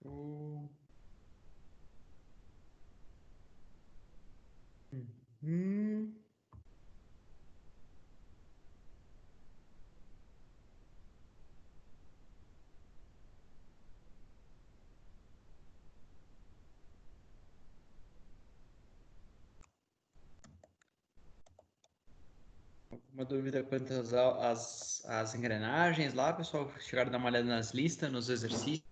Show. Uhum. Alguma dúvida quanto às engrenagens lá, pessoal? Chegaram a dar uma olhada nas listas, nos exercícios?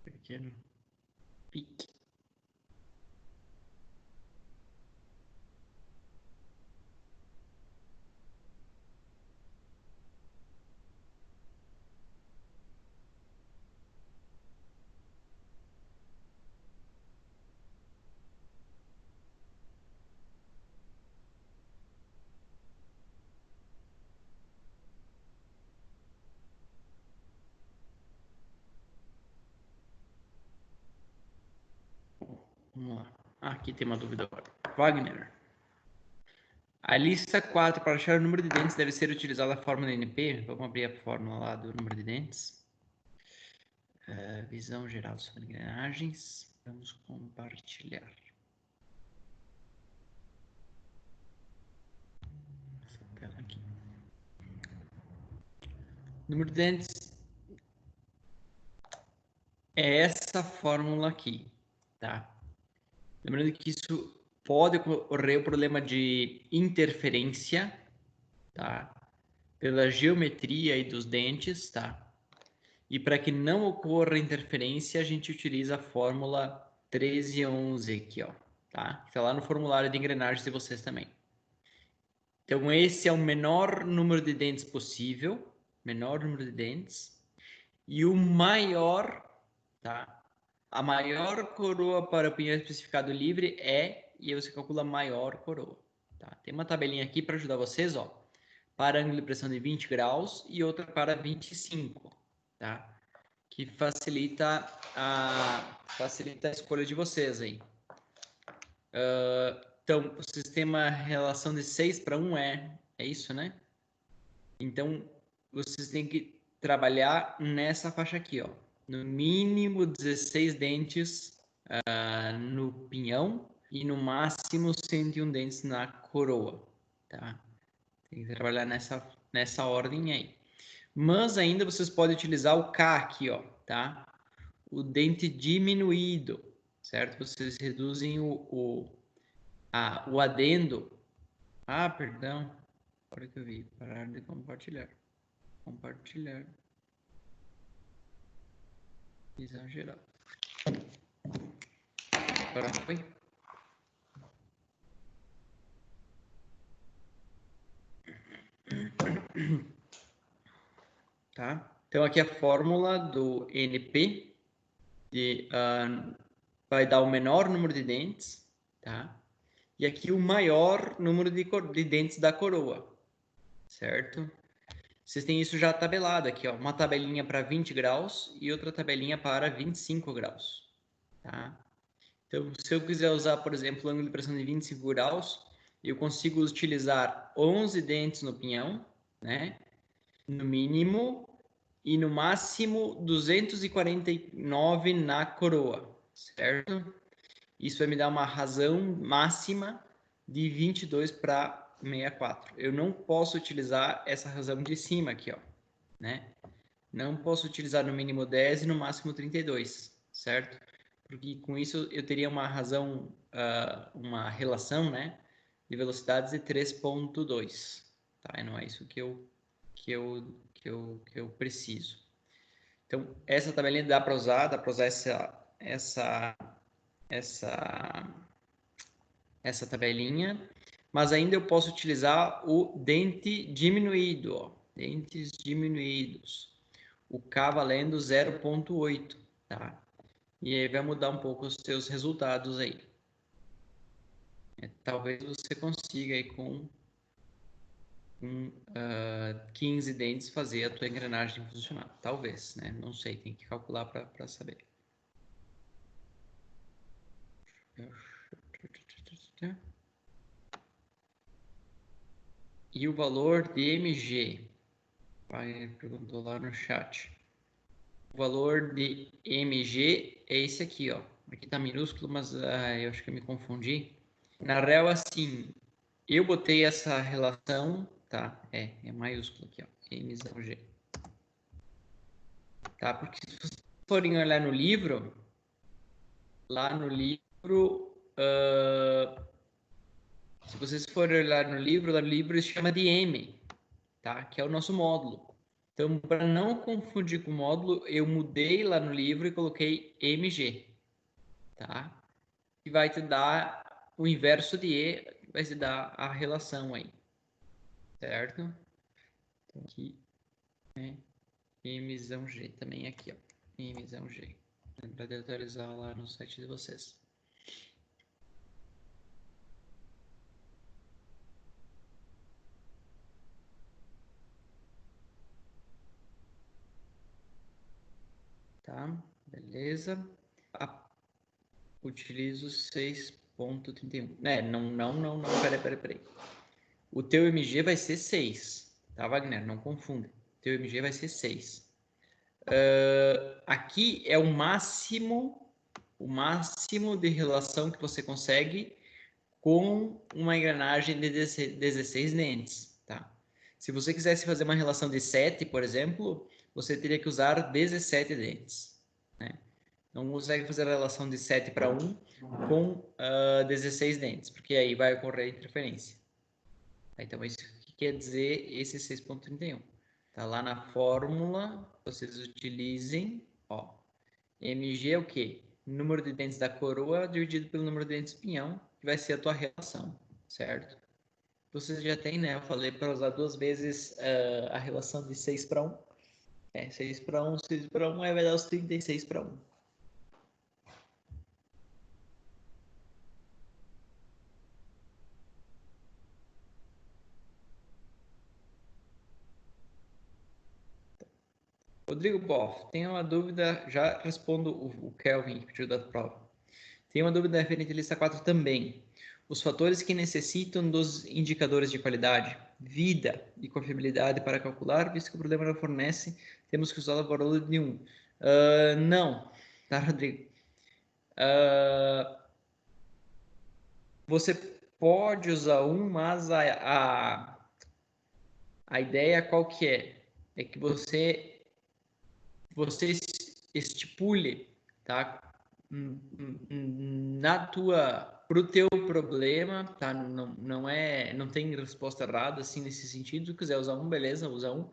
Pequeno pique. Vamos lá. Aqui tem uma dúvida agora. Wagner. A lista 4 para achar o número de dentes deve ser utilizada a fórmula NP. Vamos abrir a fórmula lá do número de dentes. Visão geral sobre engrenagens. Vamos compartilhar. Essa tela aqui. Número de dentes é essa fórmula aqui, tá? Lembrando que isso pode ocorrer o problema de interferência, tá? Pela geometria aí dos dentes, tá? E para que não ocorra interferência, a gente utiliza a fórmula 1311 aqui, ó, tá? Está lá no formulário de engrenagens de vocês também. Então, esse é o menor número de dentes possível, menor número de dentes, e o maior, tá? A maior coroa para o pinhão especificado livre é, e aí você calcula a maior coroa, tá? Tem uma tabelinha aqui para ajudar vocês, ó, para ângulo de pressão de 20 graus e outra para 25, tá? Que facilita a escolha de vocês aí. Então, o sistema relação de 6 para 1 é isso, né? Então, vocês têm que trabalhar nessa faixa aqui, ó. No mínimo 16 dentes no pinhão e no máximo 101 dentes na coroa, tá? Tem que trabalhar nessa ordem aí. Mas ainda vocês podem utilizar o K aqui, ó, tá? O dente diminuído, certo? Vocês reduzem o adendo. Ah, perdão. Agora que eu vi. Parar de compartilhar. Compartilhar. Exagerar. Agora foi. Tá? Então aqui a fórmula do NP vai dar o menor número de dentes, tá? E aqui o maior número de dentes da coroa, certo? Vocês têm isso já tabelado aqui, ó. Uma tabelinha para 20 graus e outra tabelinha para 25 graus, tá? Então, se eu quiser usar, por exemplo, o ângulo de pressão de 25 graus, eu consigo utilizar 11 dentes no pinhão, né? No mínimo, e no máximo 249 na coroa, certo? Isso vai me dar uma razão máxima de 22 para 64. Eu não posso utilizar essa razão de cima aqui, ó, né? Não posso utilizar no mínimo 10 e no máximo 32, certo? Porque com isso eu teria uma razão, uma relação, né, de velocidades de 3,2, tá? E não é isso que eu preciso. Então, essa tabelinha dá para usar essa tabelinha, mas ainda eu posso utilizar o dente diminuído, ó, dentes diminuídos, o K valendo 0,8, tá? E aí vai mudar um pouco os seus resultados aí. Talvez você consiga aí com 15 dentes fazer a tua engrenagem funcionar. Talvez, né? Não sei, tem que calcular para saber. E o valor de MG? Perguntou lá no chat. O valor de MG é esse aqui, ó. Aqui tá minúsculo, mas eu acho que eu me confundi. Na real, assim, eu botei essa relação, tá? É maiúsculo aqui, ó. Mzão G. Tá? Porque se vocês forem olhar no livro, lá no livro, se vocês forem olhar no livro, lá no livro se chama de M, tá? Que é o nosso módulo. Então, para não confundir com o módulo, eu mudei lá no livro e coloquei MG, tá? E vai te dar o inverso de E, vai te dar a relação aí, certo? Então, aqui, né? Mzão G também aqui, ó. Mzão G. Lembra de atualizar lá no site de vocês. Tá? Beleza. Utilizo 6.31. Não. Peraí. O teu MG vai ser 6, tá, Wagner? Não confunda. O teu MG vai ser 6. Aqui é o máximo de relação que você consegue com uma engrenagem de 16 dentes, tá? Se você quisesse fazer uma relação de 7, por exemplo, você teria que usar 17 dentes, né? Não consegue fazer a relação de 7 para 1 com 16 dentes, porque aí vai ocorrer interferência. Então, isso que quer dizer esse 6.31. Tá lá na fórmula, vocês utilizem, ó, mg é o quê? Número de dentes da coroa dividido pelo número de dentes do pinhão, que vai ser a tua relação, certo? Vocês já tem, né? Eu falei para usar 2 vezes a relação de 6 para 1. 6 para 1, 6 para 1, aí vai dar os 36 para 1. Rodrigo Boff, tem uma dúvida, já respondo o Kelvin que pediu da prova. Tem uma dúvida referente à lista 4 também. Os fatores que necessitam dos indicadores de qualidade, vida e confiabilidade para calcular, visto que o problema não fornece, temos que usar o valor de 1. Não, tá, Rodrigo? Você pode usar 1, mas a ideia qual que é? É que você estipule, tá? Pro teu problema, tá? Não tem resposta errada assim nesse sentido. Se quiser usar 1, beleza, usa 1.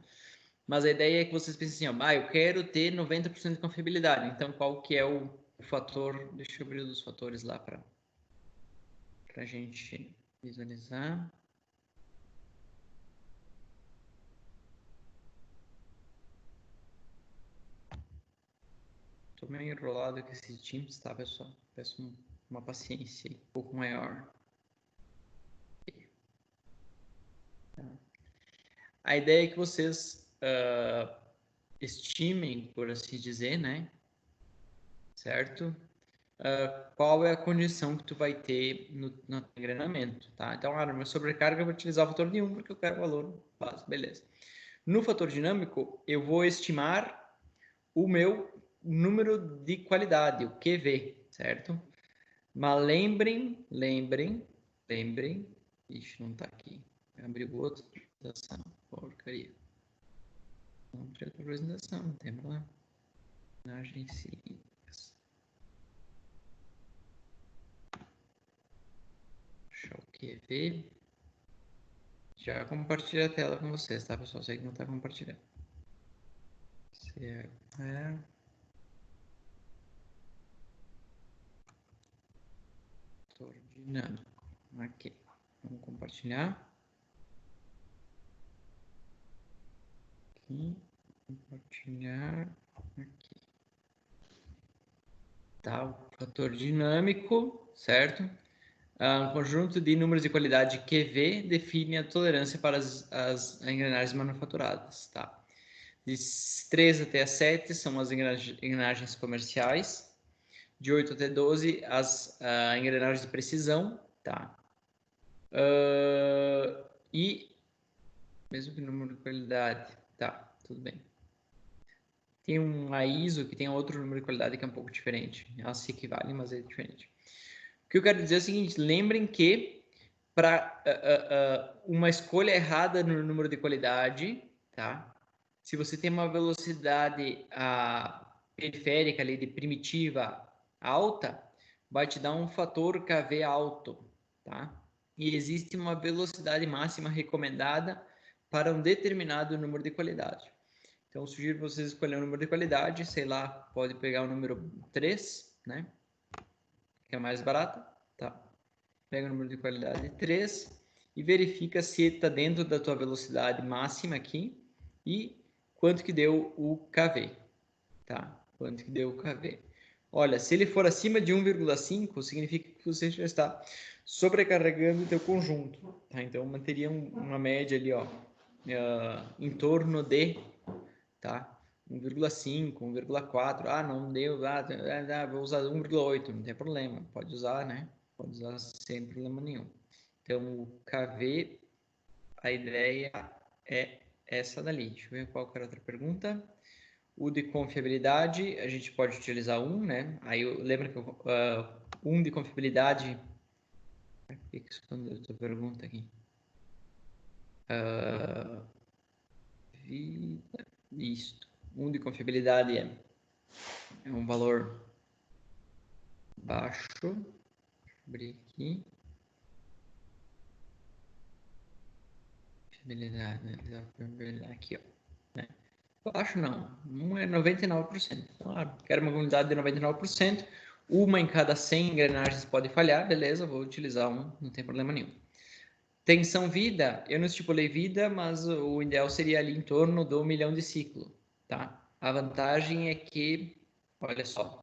Mas a ideia é que vocês pensem assim, ó, eu quero ter 90% de confiabilidade. Então, qual que é o fator? Deixa eu abrir os fatores lá para a gente visualizar. Tô meio enrolado com esse Teams, tá, pessoal? Peço uma paciência um pouco maior. A ideia é que vocês estimem, por assim dizer, né? Certo? Qual é a condição que tu vai ter no engrenamento, tá? Então, na minha sobrecarga eu vou utilizar o fator de 1 porque eu quero o valor básico, beleza. No fator dinâmico, eu vou estimar o meu número de qualidade, o QV, certo? Mas lembrem, ixi, não tá aqui. Abriu outra apresentação, porcaria. Não tem outra apresentação, não tem problema. Cilíndricas. Deixa eu ver. Já compartilhei a tela com vocês, tá, pessoal? Sei que não tá compartilhando. Fator dinâmico. Aqui. Vamos compartilhar. Aqui. Compartilhar. Aqui. Tá, o fator dinâmico, certo? Um conjunto de números de qualidade QV define a tolerância para as engrenagens manufaturadas, tá? De 3 até 7 são as engrenagens comerciais. De 8 até 12, as engrenagens de precisão, tá? E mesmo que número de qualidade, tá, tudo bem. Tem uma ISO que tem outro número de qualidade que é um pouco diferente. Elas se equivalem, mas é diferente. O que eu quero dizer é o seguinte, lembrem que para uma escolha errada no número de qualidade, tá? Se você tem uma velocidade periférica ali de primitiva alta, vai te dar um fator KV alto, tá? E existe uma velocidade máxima recomendada para um determinado número de qualidade. Então, eu sugiro vocês escolherem um número de qualidade, sei lá, pode pegar o número 3, né? Que é mais barato, tá? Pega o número de qualidade 3 e verifica se está dentro da tua velocidade máxima aqui e quanto que deu o KV, tá? Quanto que deu o KV. Olha, se ele for acima de 1,5, significa que você já está sobrecarregando o teu conjunto, tá? Então, eu manteria uma média ali, ó, em torno de, tá? 1,5, 1,4, não deu, vou usar 1,8, não tem problema, pode usar, né? Pode usar sem problema nenhum. Então, o KV, a ideia é essa dali. Deixa eu ver qual era a outra pergunta. O de confiabilidade, a gente pode utilizar um, né? Aí, lembra que um de confiabilidade... Por que escondeu a tua pergunta aqui? Isso. Um de confiabilidade é um valor baixo. Deixa eu abrir aqui. Confiabilidade, aqui, ó. Né? Baixo não. Um é 99%. Claro, quero uma comunidade de 99%. Uma em cada 100 engrenagens pode falhar. Beleza, vou utilizar um, não tem problema nenhum. Tensão vida, eu não estipulei vida, mas o ideal seria ali em torno do 1 milhão de ciclo, tá? A vantagem é que, olha só,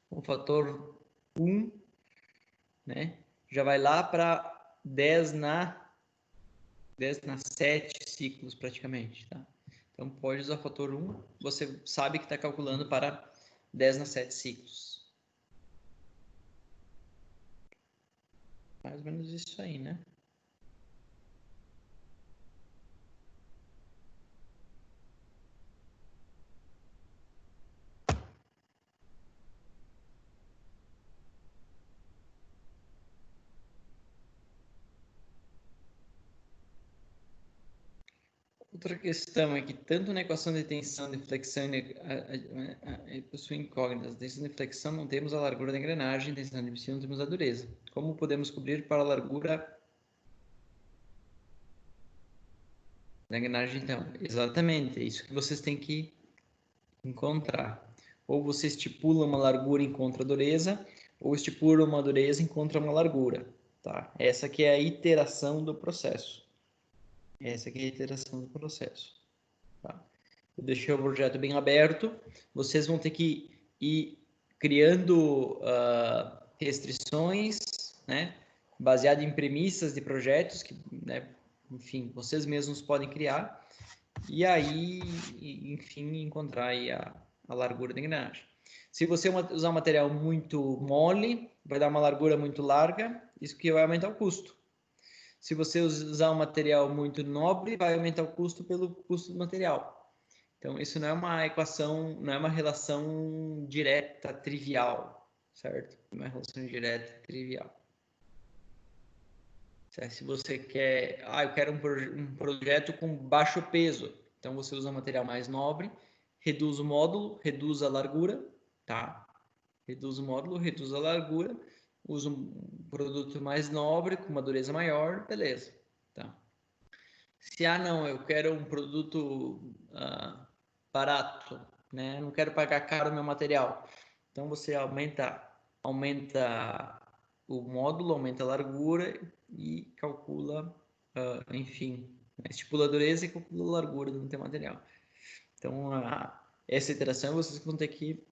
o fator 1, né, já vai lá para 10 na 7 ciclos praticamente, tá? Então pode usar o fator 1, você sabe que está calculando para 10 na 7 ciclos. Mais ou menos isso aí, né? Outra questão é que tanto na equação de tensão, de flexão possuem incógnitas. Tensão de flexão não temos a largura da engrenagem, tensão de emissión não temos a dureza. Como podemos cobrir para a largura da engrenagem, então? Exatamente, é isso que vocês têm que encontrar. Ou você estipula uma largura e encontra a dureza, ou estipula uma dureza e encontra uma largura. Tá? Essa aqui é a iteração do processo. Essa aqui é a iteração do processo. Tá? Eu deixei o projeto bem aberto. Vocês vão ter que ir criando restrições, né? Baseado em premissas de projetos que, né? Enfim, vocês mesmos podem criar. E aí, enfim, encontrar aí a largura da engrenagem. Se você usar um material muito mole, vai dar uma largura muito larga, isso que vai aumentar o custo. Se você usar um material muito nobre, vai aumentar o custo pelo custo do material. Então, isso não é uma equação, não é uma relação direta, trivial, certo? Não é uma relação direta, trivial. Se você quer, eu quero um projeto com baixo peso, então você usa um material mais nobre, reduz o módulo, reduz a largura, tá? Reduz o módulo, reduz a largura, usa um produto mais nobre, com uma dureza maior, beleza, tá? Se, não, eu quero um produto barato, né? Não quero pagar caro o meu material. Então, você aumenta o módulo, aumenta a largura e calcula, enfim, estipula a dureza e calcula a largura do teu material. Então, essa iteração vocês vão ter que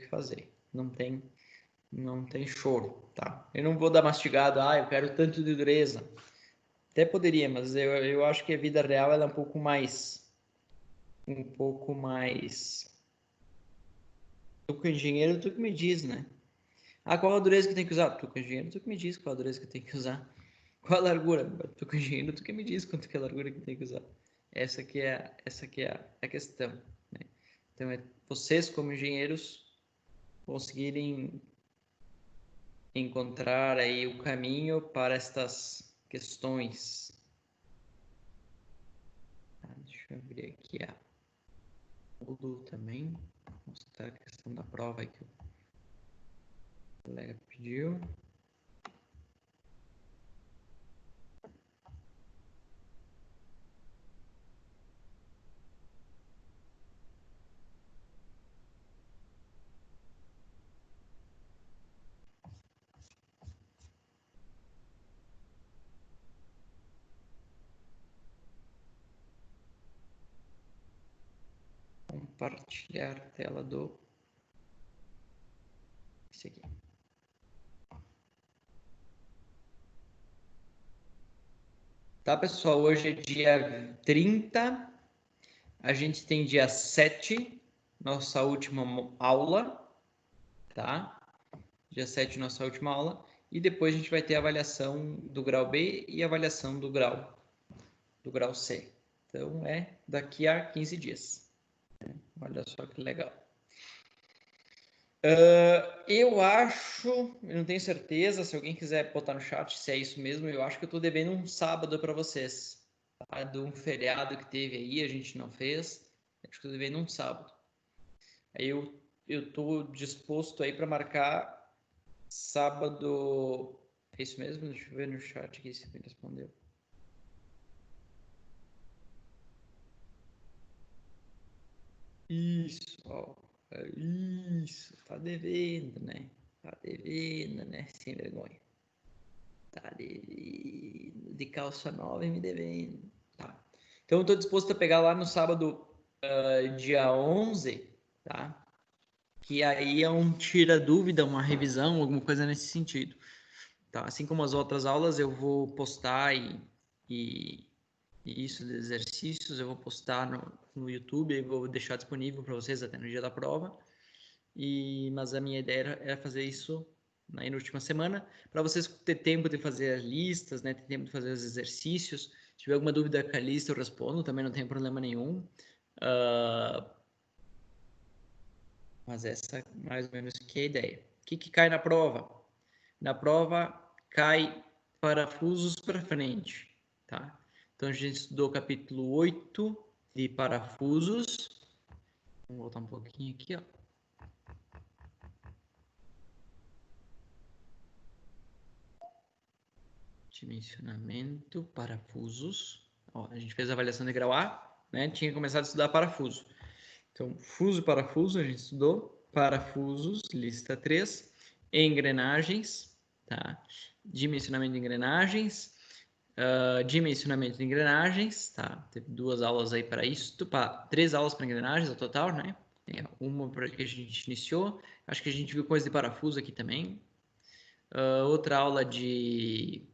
fazer. Não tem Não tem choro, tá? Eu não vou dar mastigado, eu quero tanto de dureza. Até poderia, mas eu acho que a vida real ela é um pouco mais... Tu que é engenheiro, tu que me diz, né? Qual a dureza que tem que usar? Tu que é engenheiro, tu que me diz qual a dureza que tem que usar. Qual a largura? Tu que é engenheiro, tu que me diz quanto que é a largura que tem que usar. Essa que é a questão, né? Então, é vocês como engenheiros conseguirem encontrar aí o caminho para estas questões. Deixa eu abrir aqui a Moodle também, mostrar a questão da prova aí que o colega pediu. Compartilhar a tela do... Esse aqui. Tá, pessoal? Hoje é dia 30. A gente tem dia 7, nossa última aula, tá? Dia 7, nossa última aula. E depois a gente vai ter a avaliação do grau B e a avaliação do grau C. Então, é daqui a 15 dias. Olha só que legal. Eu acho, eu não tenho certeza, se alguém quiser botar no chat se é isso mesmo, eu acho que eu estou devendo um sábado para vocês. Tá? De um feriado que teve aí, a gente não fez. Acho que eu estou devendo um sábado. Aí eu estou disposto aí para marcar sábado. É isso mesmo? Deixa eu ver no chat aqui se ele respondeu. Isso, ó. Isso, tá devendo, né? Tá devendo, né? Sem vergonha. Tá devendo. De calça nova e me devendo. Tá. Então eu tô disposto a pegar lá no sábado, dia 11, tá? Que aí é um tira-dúvida, uma revisão, alguma coisa nesse sentido. Tá? Assim como as outras aulas, eu vou postar e isso de exercícios, eu vou postar no YouTube e vou deixar disponível para vocês até no dia da prova. Mas a minha ideia era fazer isso aí na última semana, para vocês ter tempo de fazer as listas, né? Ter tempo de fazer os exercícios. Se tiver alguma dúvida com a lista, eu respondo, também não tem problema nenhum. Mas essa mais ou menos que é a ideia. O que cai na prova? Na prova cai parafusos para frente, tá? Então a gente estudou o capítulo 8 de parafusos. Vamos voltar um pouquinho aqui, ó. Dimensionamento, parafusos. Ó, a gente fez a avaliação de grau A, né? Tinha começado a estudar parafuso. Então, fuso, parafuso, a gente estudou. Parafusos, lista 3. Engrenagens, tá? Dimensionamento de engrenagens. Dimensionamento de engrenagens, tá? Teve 2 aulas aí para isso. 3 aulas para engrenagens no total, né? Uma para que a gente iniciou. Acho que a gente viu coisa de parafuso aqui também. Outra aula de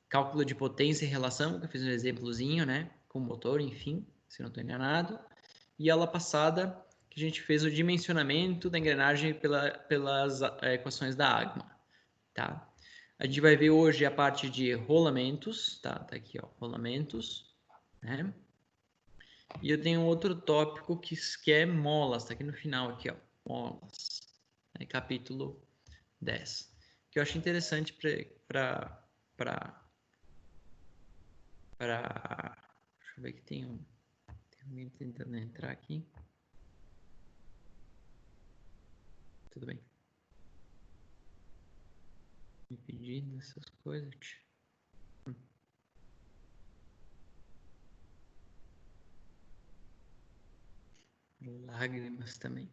cálculo de potência e relação, que eu fiz um exemplozinho, né? Com motor, enfim, se não estou enganado. E aula passada, que a gente fez o dimensionamento da engrenagem pelas equações da AGMA, tá? A gente vai ver hoje a parte de rolamentos, tá? Tá aqui, ó, rolamentos, né? E eu tenho outro tópico que é molas, tá aqui no final, aqui, ó, molas, né? Capítulo 10, que eu acho interessante para deixa eu ver que tem alguém tentando entrar aqui. Tudo bem. Me pedindo essas coisas. Lágrimas também.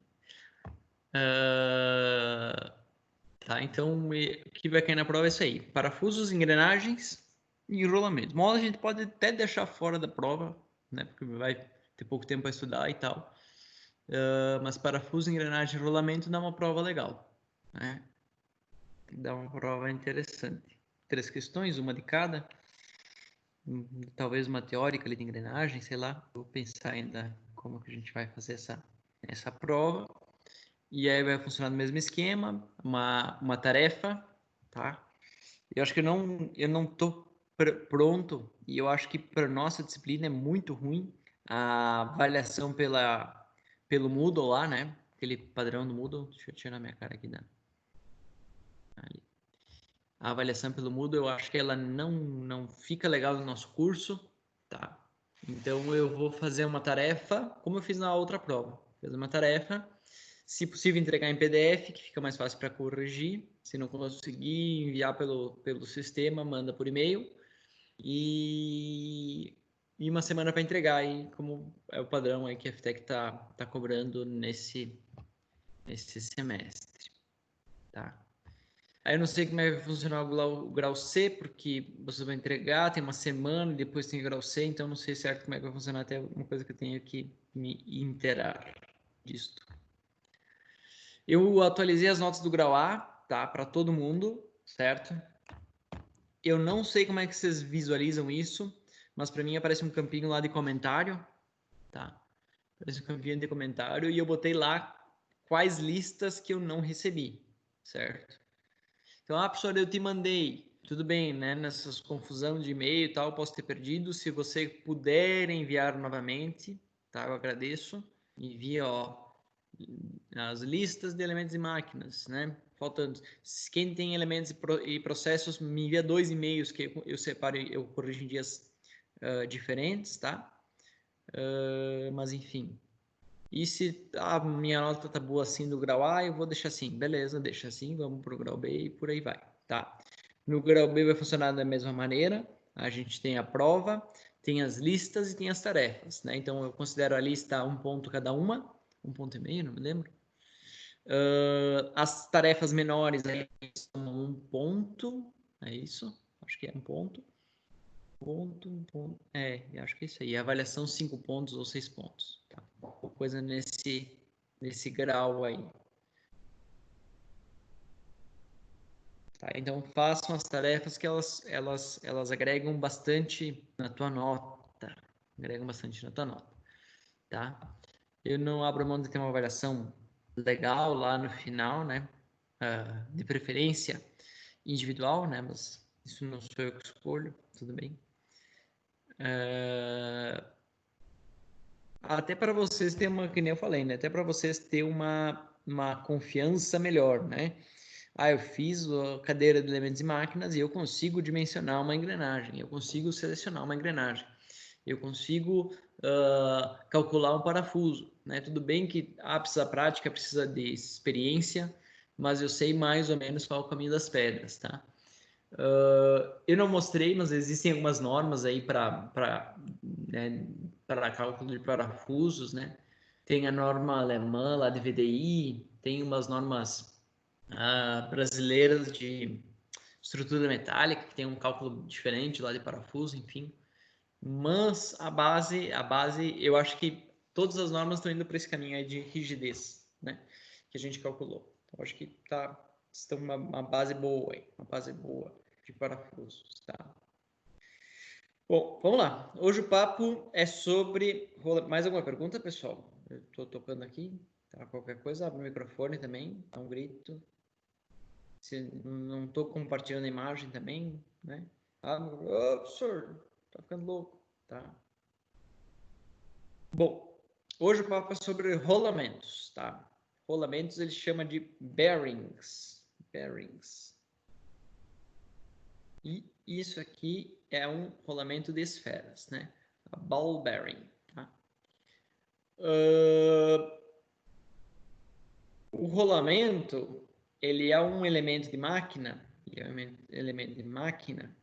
Tá, então o que vai cair na prova é isso aí. Parafusos, engrenagens e rolamento. Mola a gente pode até deixar fora da prova, né? Porque vai ter pouco tempo para estudar e tal. Mas parafuso, engrenagem e rolamento dá uma prova legal. né? Dá uma prova interessante. 3 questões, uma de cada. Talvez uma teórica ali de engrenagem, sei lá. Vou pensar ainda como que a gente vai fazer essa prova. E aí vai funcionar no mesmo esquema, uma tarefa, tá? Eu acho que eu não tô pronto, e eu acho que para nossa disciplina é muito ruim a avaliação pelo Moodle lá, né? Aquele padrão do Moodle. Deixa eu tirar minha cara aqui ali. A avaliação pelo Moodle, eu acho que ela não fica legal no nosso curso, tá? Então eu vou fazer uma tarefa, como eu fiz na outra prova. Fazer uma tarefa, se possível entregar em PDF, que fica mais fácil para corrigir. Se não conseguir enviar pelo sistema, manda por e-mail. E uma semana para entregar, aí, como é o padrão aí que a FTEC tá cobrando nesse semestre, tá? Aí eu não sei como é que vai funcionar o grau C, porque você vai entregar, tem uma semana e depois tem o grau C, então não sei certo como é que vai funcionar, até uma coisa que eu tenho que me inteirar disto. Eu atualizei as notas do grau A, tá? Para todo mundo, certo? Eu não sei como é que vocês visualizam isso, mas para mim aparece um campinho lá de comentário, tá? Aparece um campinho de comentário e eu botei lá quais listas que eu não recebi, certo? Então, professor, eu te mandei. Tudo bem, né? Nessas confusão de e-mail e tal, posso ter perdido. Se você puder enviar novamente, tá? Eu agradeço. Envia, ó, as listas de elementos e máquinas, né? Faltando. Quem tem elementos e processos, me envia 2 e-mails que eu separo e eu corrijo em dias diferentes, tá? Mas enfim. E se a minha nota tá boa assim do grau A, eu vou deixar assim. Beleza, deixa assim, vamos pro grau B e por aí vai, tá? No grau B vai funcionar da mesma maneira. A gente tem a prova, tem as listas e tem as tarefas, né? Então eu considero a lista 1 ponto cada uma, 1,5 ponto, não me lembro. As tarefas menores aí são 1 ponto, é isso? Acho que é 1 ponto. Um ponto. Acho que é isso aí. A avaliação 5 pontos ou 6 pontos. Tá? Coisa nesse grau aí. Tá? Então façam as tarefas que elas agregam bastante na tua nota. Agregam bastante na tua nota. Tá? Eu não abro mão de ter uma avaliação legal lá no final, né? De preferência individual, né? Mas isso não sou eu que escolho, tudo bem. Até para vocês ter uma, que nem eu falei, né? Até para vocês ter uma confiança melhor, né? Eu fiz a cadeira de elementos e máquinas e eu consigo dimensionar uma engrenagem, eu consigo selecionar uma engrenagem, eu consigo calcular um parafuso, né? Tudo bem que precisa prática, precisa de experiência, mas eu sei mais ou menos qual é o caminho das pedras, tá? Eu não mostrei, mas existem algumas normas aí para cálculo de parafusos, né? Tem a norma alemã lá de VDI, tem umas normas brasileiras de estrutura metálica, que tem um cálculo diferente lá de parafuso, enfim. Mas a base, eu acho que todas as normas estão indo para esse caminho aí de rigidez, né? Que a gente calculou. Então, acho que estão uma base boa aí, uma base boa de parafusos, tá? Bom, vamos lá. Hoje o papo é sobre... Mais alguma pergunta, pessoal? Eu estou tocando aqui, tá? Qualquer coisa, abre o microfone também, dá um grito. Se não estou compartilhando a imagem também, né? Professor, tá ficando louco, tá? Bom, hoje o papo é sobre rolamentos, tá? Rolamentos ele chama de bearings. Bearings. E isso aqui é um rolamento de esferas, né? A ball bearing, tá? O rolamento, ele é um elemento de máquina, ele é um elemento de máquina,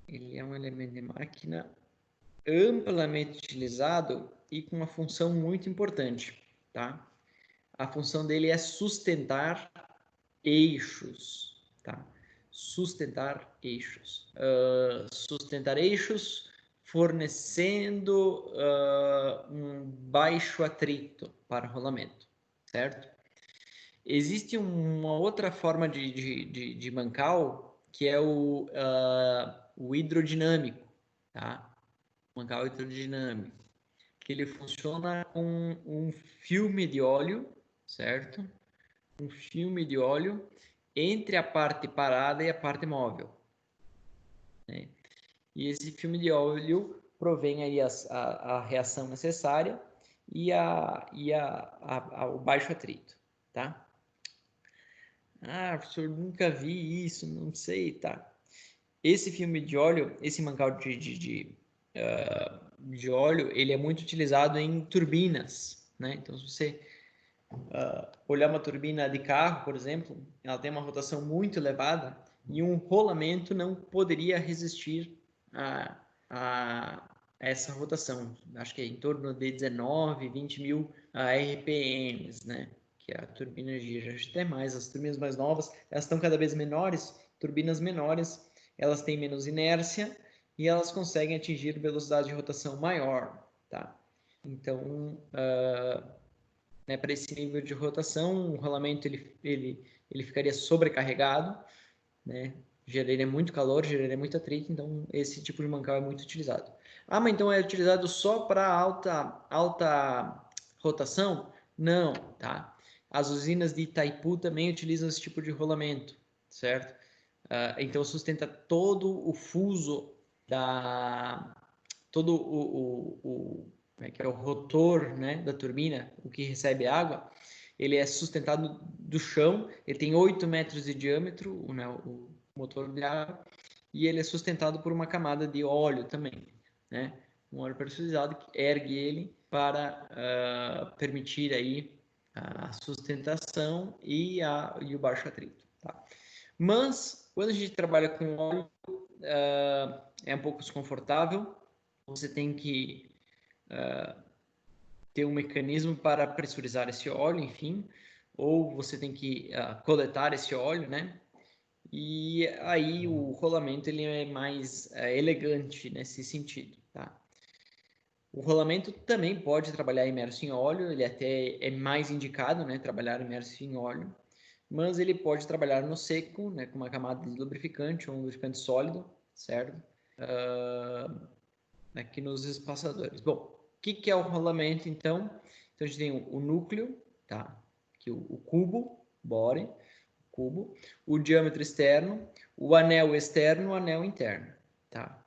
ele é um elemento de máquina amplamente utilizado e com uma função muito importante, tá? A função dele é sustentar eixos, tá? Sustentar eixos. Sustentar eixos fornecendo um baixo atrito para rolamento, certo? Existe uma outra forma de mancal, que é o hidrodinâmico, tá? Mancal hidrodinâmico, que ele funciona com um filme de óleo, certo? Um filme de óleo entre a parte parada e a parte móvel, né? E esse filme de óleo provém aí a reação necessária e o baixo atrito, tá? Ah, professor, nunca vi isso, não sei, tá? Esse filme de óleo, esse mancal de óleo, ele é muito utilizado em turbinas, né? Então, se você olhar uma turbina de carro, por exemplo, ela tem uma rotação muito elevada e um rolamento não poderia resistir a essa rotação. Acho que é em torno de 19, 20 mil RPMs, né? Que a turbina gira. Acho até mais. As turbinas mais novas, elas estão cada vez menores. Turbinas menores, elas têm menos inércia e elas conseguem atingir velocidade de rotação maior, tá? Então, né, para esse nível de rotação, o rolamento ele ficaria sobrecarregado, né? Geraria muito calor, geraria muito atrito, então esse tipo de mancal é muito utilizado. Ah, mas então é utilizado só para alta rotação? Não, tá? As usinas de Itaipu também utilizam esse tipo de rolamento, certo? Então sustenta todo o fuso todo como é que é o rotor, né, da turbina, o que recebe água, ele é sustentado do chão, ele tem 8 metros de diâmetro, né, o motor de água, e ele é sustentado por uma camada de óleo também, né, um óleo pressurizado que ergue ele para permitir aí a sustentação e o baixo atrito, tá? Mas, quando a gente trabalha com óleo, é um pouco desconfortável, você tem que ter um mecanismo para pressurizar esse óleo, enfim, ou você tem que coletar esse óleo, né? E aí o rolamento ele é mais elegante nesse sentido, tá? O rolamento também pode trabalhar imerso em óleo, ele até é mais indicado, né, trabalhar imerso em óleo, mas ele pode trabalhar no seco, né, com uma camada de lubrificante ou um lubrificante sólido, certo? Aqui nos espaçadores. Bom, o que é o rolamento, então? Então, a gente tem o núcleo, tá? Aqui o cubo, bore, cubo, o diâmetro externo, o anel externo, o anel interno, tá?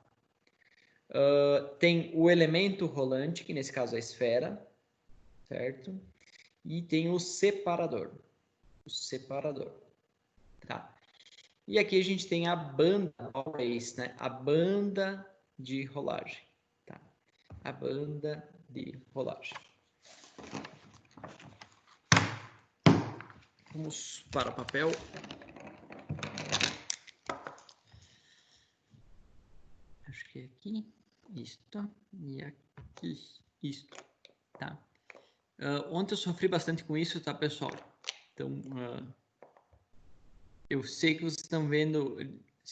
Tem o elemento rolante, que nesse caso é a esfera, certo? E tem o separador, tá? E aqui a gente tem a banda, always, né? A banda de rolagem, tá? A banda de rolagem. Vamos para o papel. Acho que é aqui, isto, e aqui, isto, tá? Ontem eu sofri bastante com isso, tá, pessoal? Então, eu sei que vocês estão vendo,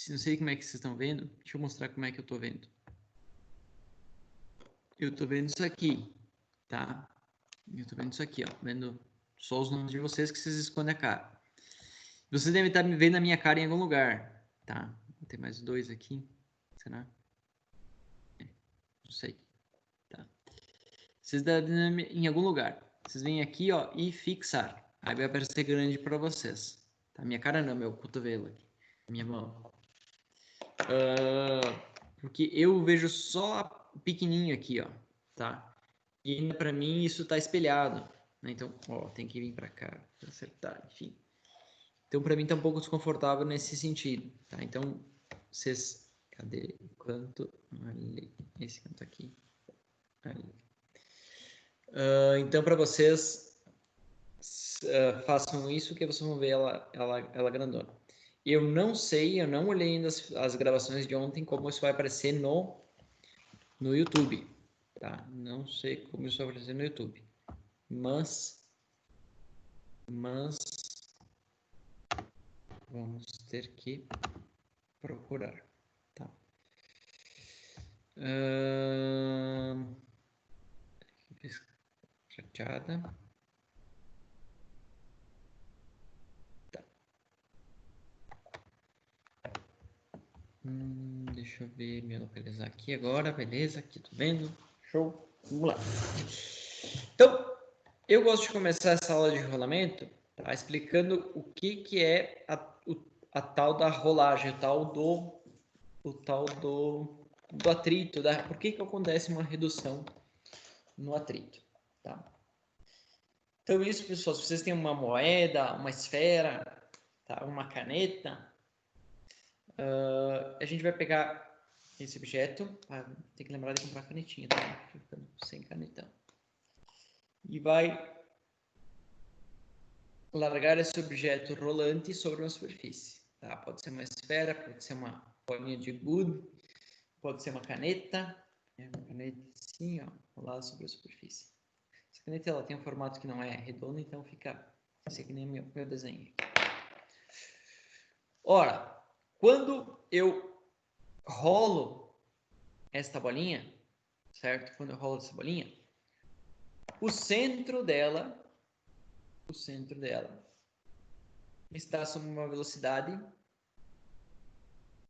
não sei como é que vocês estão vendo, deixa eu mostrar como é que eu tô vendo. Eu tô vendo isso aqui, tá? Eu tô vendo isso aqui, ó, vendo só os nomes de vocês que vocês escondem a cara. Vocês devem estar me vendo a minha cara em algum lugar, tá? Tem mais dois aqui, será? Não sei, tá? Vocês devem em algum lugar. Vocês vêm aqui, ó, e fixar. Aí vai aparecer grande para vocês. Tá? Minha cara não, meu cotovelo aqui. Minha mão. Porque eu vejo só pequenininho aqui, ó, tá? E ainda para mim isso tá espelhado, né? Então, ó, tem que vir para cá para acertar, enfim. Então, para mim tá um pouco desconfortável nesse sentido, tá? Então, vocês, cadê o canto? Ali, esse canto aqui. Ali. Então, para vocês façam isso que vocês vão ver ela grandona. Eu não sei, eu não olhei ainda as gravações de ontem, como isso vai aparecer no YouTube, tá? Não sei como isso vai aparecer no YouTube, mas vamos ter que procurar, tá? Chateada. Deixa eu ver, me localizar aqui agora, beleza, aqui tô vendo, show, vamos lá. Então, eu gosto de começar essa aula de rolamento, tá, explicando o que é a tal da rolagem, o tal do atrito, por que acontece uma redução no atrito, tá? Então isso, pessoal, se vocês têm uma moeda, uma esfera, tá, uma caneta, a gente vai pegar esse objeto, tem que lembrar de comprar canetinha, tá? Ficando sem canetão. E vai largar esse objeto rolante sobre uma superfície, tá? Pode ser uma esfera, pode ser uma bolinha de gude, pode ser uma caneta, uma caneta assim, ó, rolada sobre a superfície. Essa caneta ela tem um formato que não é redondo, então fica assim que nem meu desenho. Ora, quando eu rolo esta bolinha, certo? Quando eu rolo essa bolinha, o centro dela está sob uma velocidade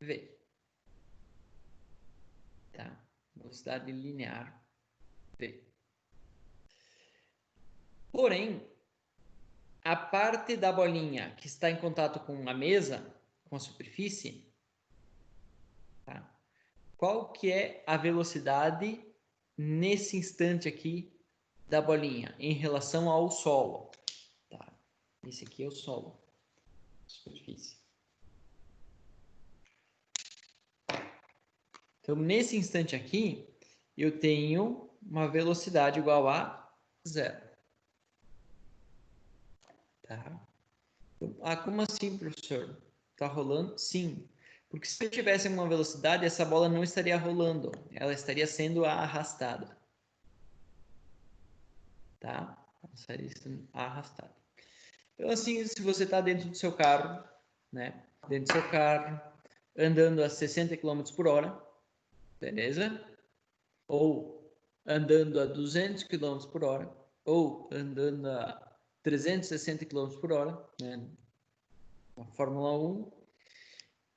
v, tá? Velocidade linear v. Porém, a parte da bolinha que está em contato com a mesa, com a superfície, tá? Qual que é a velocidade nesse instante aqui da bolinha em relação ao solo? Tá? Esse aqui é o solo, superfície. Então, nesse instante aqui, eu tenho uma velocidade igual a 0. Tá? Então, como assim, professor? Está rolando? Sim. Porque se eu tivesse uma velocidade, essa bola não estaria rolando. Ela estaria sendo arrastada. Tá? Ela estaria sendo arrastada. Então, assim, se você está dentro do seu carro, né? Dentro do seu carro, andando a 60 km por hora, beleza? Ou andando a 200 km por hora, ou andando a 360 km por hora, né? Na Fórmula 1,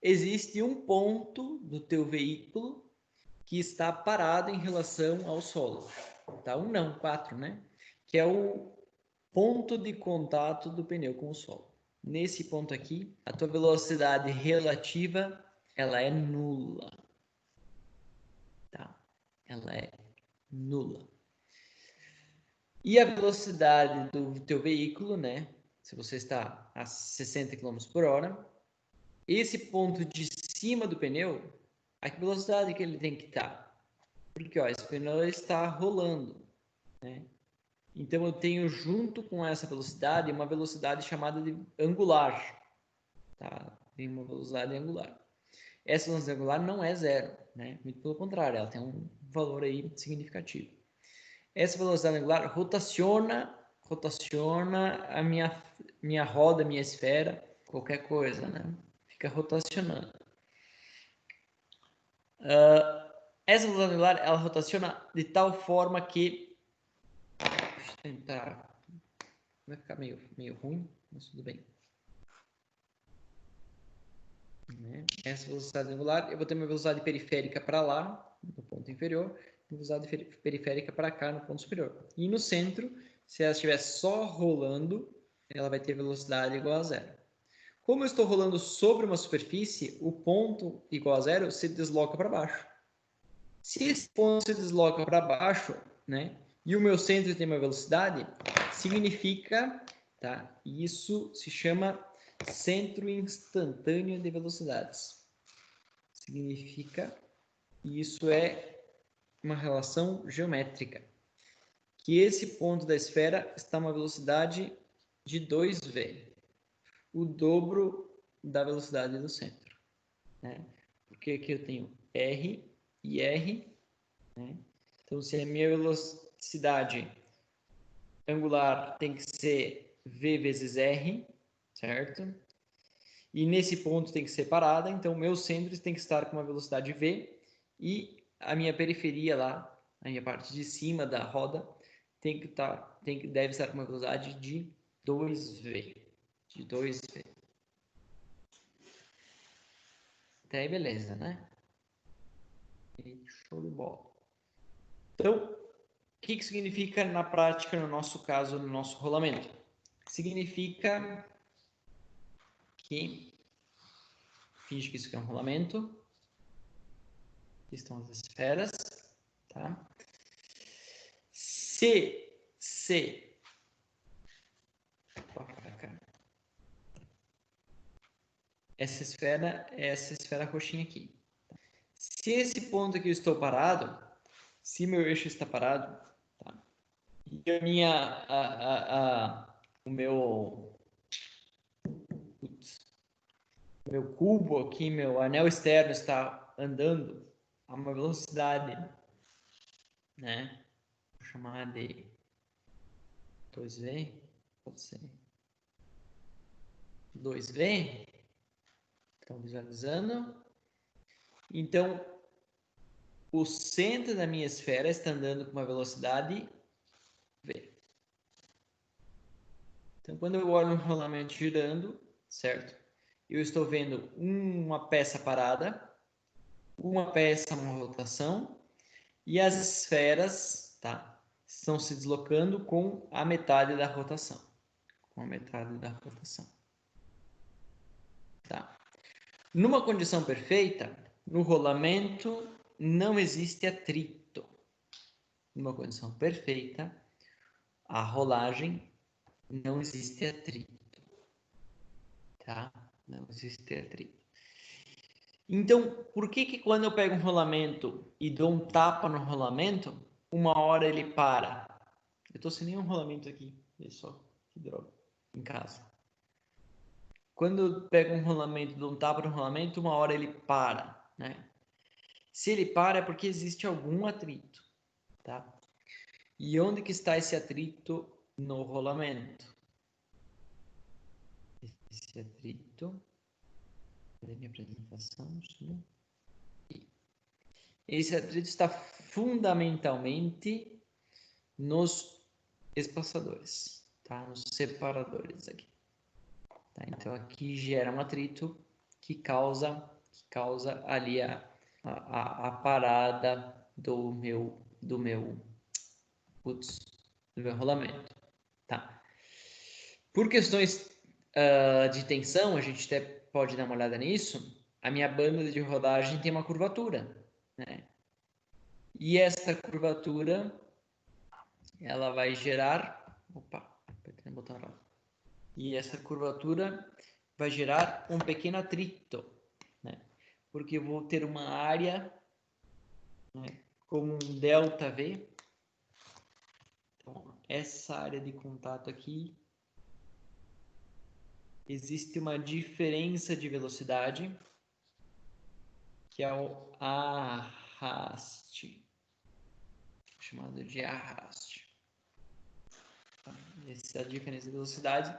existe um ponto do teu veículo que está parado em relação ao solo. Tá? Um não, 4, né? Que é o ponto de contato do pneu com o solo. Nesse ponto aqui, a tua velocidade relativa, ela é nula. Tá? Ela é nula. E a velocidade do teu veículo, né? Se você está a 60 km por hora, esse ponto de cima do pneu, a que velocidade que ele tem que estar? Porque ó, esse pneu está rolando, né? Então eu tenho junto com essa velocidade uma velocidade chamada de angular, tá? Tem uma velocidade angular. Essa velocidade angular não é zero, né? Muito pelo contrário, ela tem um valor aí significativo. Essa velocidade angular rotaciona a minha roda, minha esfera, qualquer coisa, né? Fica rotacionando. Essa velocidade angular, ela rotaciona de tal forma que... Deixa eu tentar... Vai ficar meio ruim, mas tudo bem. Essa velocidade angular, eu vou ter uma velocidade periférica para lá, no ponto inferior, e velocidade periférica para cá, no ponto superior. E no centro, se ela estiver só rolando, ela vai ter velocidade igual a zero. Como eu estou rolando sobre uma superfície, o ponto igual a zero se desloca para baixo. Se esse ponto se desloca para baixo, né, e o meu centro tem uma velocidade, significa, tá? Isso se chama centro instantâneo de velocidades. Significa, isso é uma relação geométrica, que esse ponto da esfera está a uma velocidade de 2v, o dobro da velocidade do centro, né? Porque aqui eu tenho r e r, né? Então, se a minha velocidade angular tem que ser v vezes r, certo? E nesse ponto tem que ser parada, então meu centro tem que estar com uma velocidade v e a minha periferia lá, a minha parte de cima da roda, deve estar com uma velocidade de 2v. De 2v. Até aí, beleza, né? Show de bola. Então, o que significa na prática, no nosso caso, no nosso rolamento? Significa que, finge que isso aqui é um rolamento, aqui estão as esferas, tá? Se essa esfera é essa esfera roxinha aqui. Se esse ponto aqui eu estou parado, se meu eixo está parado, tá? E a minha, o meu cubo aqui, meu anel externo está andando a uma velocidade, né? Vou chamar de 2V, pode ser 2V. Estão visualizando? Então, o centro da minha esfera está andando com uma velocidade V. Então, quando eu olho um rolamento girando, certo? Eu estou vendo uma peça parada, uma peça, uma rotação, e as esferas, tá? Estão se deslocando com a metade da rotação. Com a metade da rotação. Tá? Numa condição perfeita, no rolamento não existe atrito. Numa condição perfeita, a rolagem não existe atrito. Tá? Não existe atrito. Então, por que quando eu pego um rolamento e dou um tapa no rolamento, uma hora ele para? Eu estou sem nenhum rolamento aqui. Olha só, que droga. Em casa. Quando eu pego um rolamento, dou um tapa no rolamento, uma hora ele para, né? Se ele para é porque existe algum atrito, tá? E onde que está esse atrito no rolamento? Esse atrito... Cadê minha apresentação? Esse atrito está fundamentalmente nos espaçadores, tá? Nos separadores aqui. Tá? Então aqui gera um atrito que causa ali a parada do meu rolamento, tá? Por questões de tensão, a gente até pode dar uma olhada nisso. A minha banda de rodagem tem uma curvatura, né? E essa curvatura, ela vai gerar... Opa, apertei o botão errado. E essa curvatura vai gerar um pequeno atrito, né? Porque eu vou ter uma área, né, como um ΔV. Então, essa área de contato aqui, existe uma diferença de velocidade, que é o arraste, chamado de arraste. Essa diferença de velocidade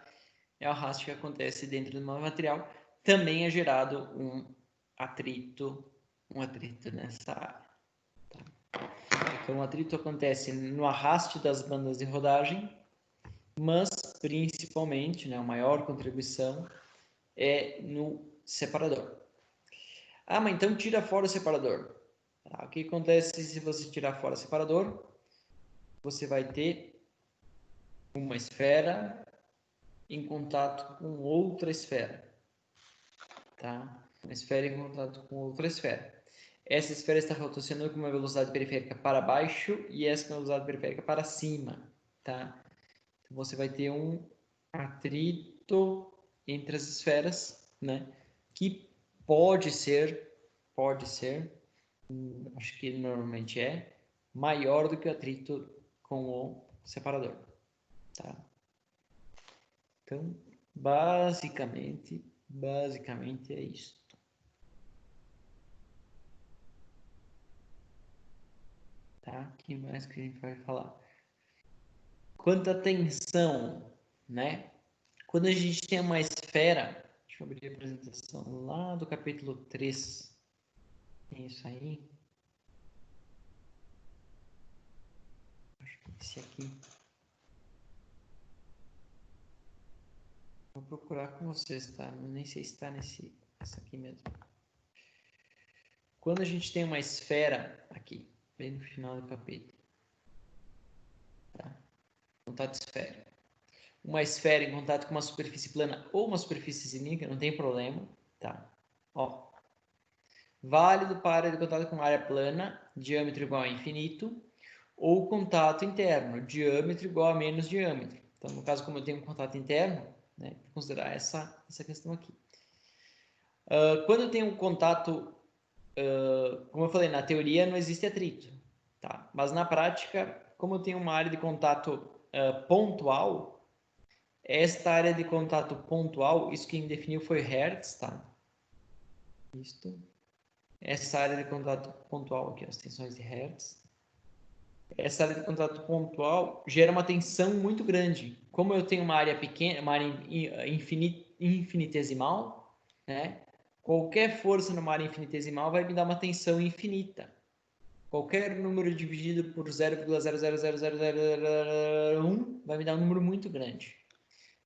é o arraste que acontece dentro do meu material. Também é gerado um atrito nessa área. Tá? Então, o atrito acontece no arraste das bandas de rodagem, mas principalmente, né, a maior contribuição é no separador. Ah, mas então tira fora o separador. Tá? O que acontece se você tirar fora o separador? Você vai ter uma esfera em contato com outra esfera. Tá? Uma esfera em contato com outra esfera. Essa esfera está rotacionando com uma velocidade periférica para baixo e essa com uma velocidade periférica para cima. Tá? Então, você vai ter um atrito entre as esferas, né? Que pode ser, acho que normalmente é, maior do que o atrito com o separador. Tá? Então, basicamente é isso. Tá? O que mais que a gente vai falar? Quanto à tensão, né? Quando a gente tem uma esfera, deixa eu abrir a apresentação lá do capítulo 3. Tem isso aí. Acho que esse aqui. Vou procurar com vocês, tá? Nem sei se está essa aqui mesmo. quando a gente tem uma esfera aqui, bem no final do capítulo, tá? Contato esfera. Uma esfera em contato com uma superfície plana ou uma superfície cilíndrica, não tem problema, tá? Ó, válido para área de contato com área plana, diâmetro igual a infinito, ou contato interno, diâmetro igual a menos diâmetro. Então, no caso, como eu tenho um contato interno, né, vou considerar essa questão aqui. Quando eu tenho um contato, como eu falei, na teoria não existe atrito, tá? Mas na prática, como eu tenho uma área de contato pontual, esta área de contato pontual, isso quem definiu foi Hertz, tá? Isto. Essa área de contato pontual aqui, as tensões de Hertz. Essa área de contato pontual gera uma tensão muito grande. Como eu tenho uma área pequena, uma área infinitesimal, né? Qualquer força numa área infinitesimal vai me dar uma tensão infinita. Qualquer número dividido por 0,0000001 vai me dar um número muito grande.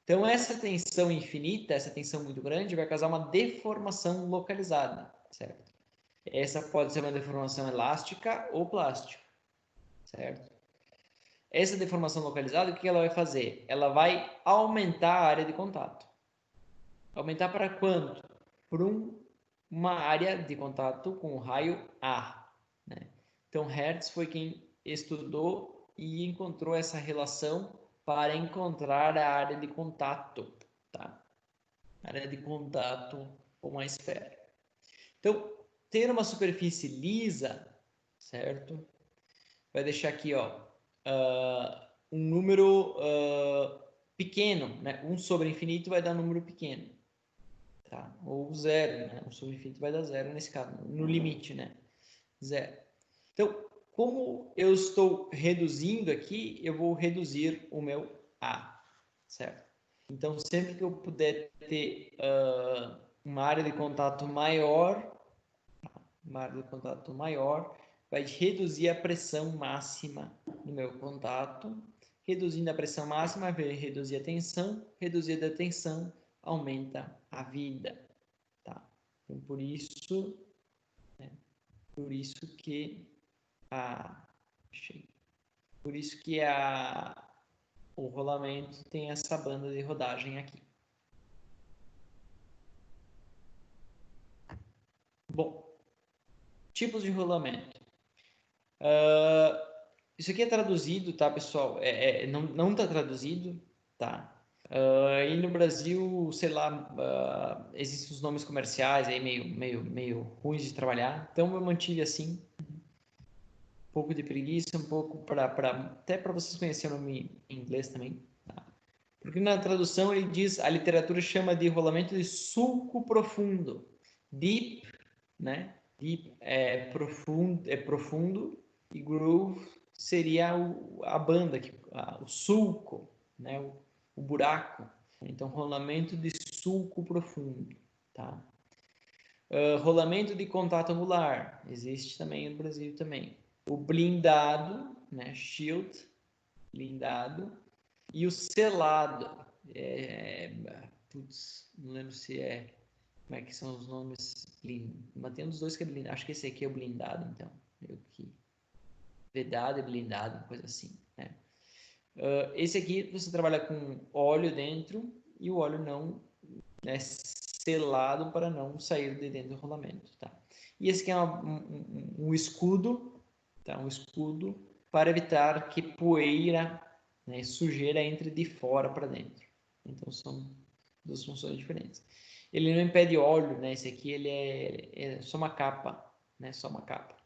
Então, essa tensão infinita, essa tensão muito grande, vai causar uma deformação localizada, certo? Essa pode ser uma deformação elástica ou plástica, certo? Essa deformação localizada, o que ela vai fazer? Ela vai aumentar a área de contato. Aumentar para quanto? Por uma área de contato com raio A, né? Então, Hertz foi quem estudou e encontrou essa relação para encontrar a área de contato, tá? Área de contato com uma esfera. Então, ter uma superfície lisa, certo? Vai deixar aqui, ó, um número pequeno, né? 1 sobre infinito vai dar um número pequeno, tá? Ou zero, né? 1 sobre infinito vai dar zero nesse caso, no limite, né? Zero. Então, como eu estou reduzindo aqui, eu vou reduzir o meu A, certo? Então, sempre que eu puder ter uma área de contato maior, vai reduzir a pressão máxima no meu contato. Reduzindo a pressão máxima, vai reduzir a tensão. Reduzindo a tensão, aumenta a vida, tá? Então, por isso que o rolamento tem essa banda de rodagem aqui. Bom, tipos de rolamento. Isso aqui é traduzido, tá, pessoal? Não está traduzido, tá? E no Brasil, sei lá, existem os nomes comerciais aí meio ruins de trabalhar. Então eu mantive assim, um pouco de preguiça, um pouco até para vocês conhecerem o nome em inglês também, tá? Porque na tradução ele diz, a literatura chama de rolamento de sulco profundo. Deep, né? Deep é profundo e groove seria a banda, o sulco, né? O buraco. Então, rolamento de sulco profundo, tá? Rolamento de contato angular, existe também no Brasil também. O blindado, né? Shield, blindado. E o selado, não lembro se como é que são os nomes? Mas tem um dos dois que é blindado. Acho que esse aqui é o blindado, então. Meio que vedado e blindado, coisa assim, né? Esse aqui você trabalha com óleo dentro e o óleo não é selado para não sair de dentro do rolamento, tá? E esse aqui é um escudo, tá? Um escudo para evitar que poeira, né, sujeira entre de fora para dentro. Então são duas funções diferentes. Ele não impede óleo, né? Esse aqui ele é só uma capa, né? Só uma capa.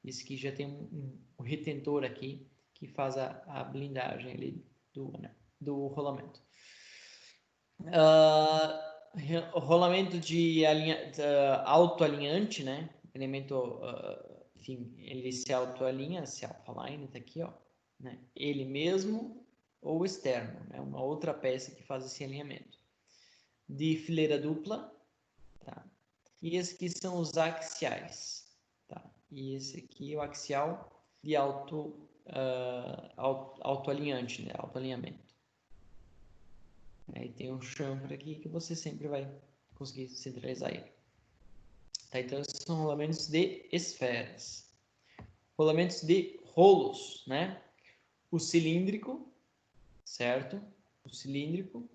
Esse aqui já tem um retentor aqui que faz a blindagem ali do rolamento. Rolamento de autoalinhante, né? Elemento, enfim, ele se autoalinha, se autoaligna, tá aqui, ó, né? Ele mesmo ou externo, né? Uma outra peça que faz esse alinhamento. De fileira dupla, tá? E esses aqui são os axiais, tá? E esse aqui é o axial de autoalinhante, né? Autoalinhamento. Aí tem um chamfer aqui que você sempre vai conseguir centralizar ele. Tá? Então, esses são rolamentos de esferas. Rolamentos de rolos, né? O cilíndrico, certo? O cilíndrico.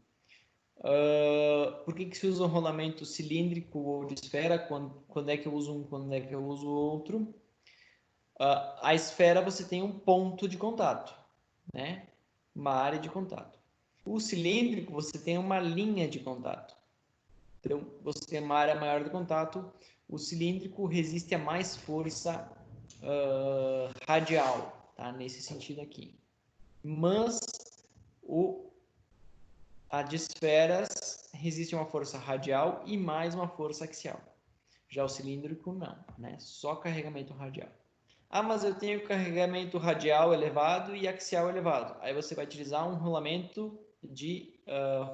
Por que se usa um rolamento cilíndrico ou de esfera? Quando é que eu uso um, quando é que eu uso o outro? A esfera você tem um ponto de contato, né? Uma área de contato. O cilíndrico você tem uma linha de contato. Então, você tem uma área maior de contato. O cilíndrico resiste a mais força radial, tá? Nesse sentido aqui. Mas a de esferas resiste a uma força radial e mais uma força axial. Já o cilíndrico não, né? Só carregamento radial. Ah, mas eu tenho carregamento radial elevado e axial elevado. Aí você vai utilizar um rolamento de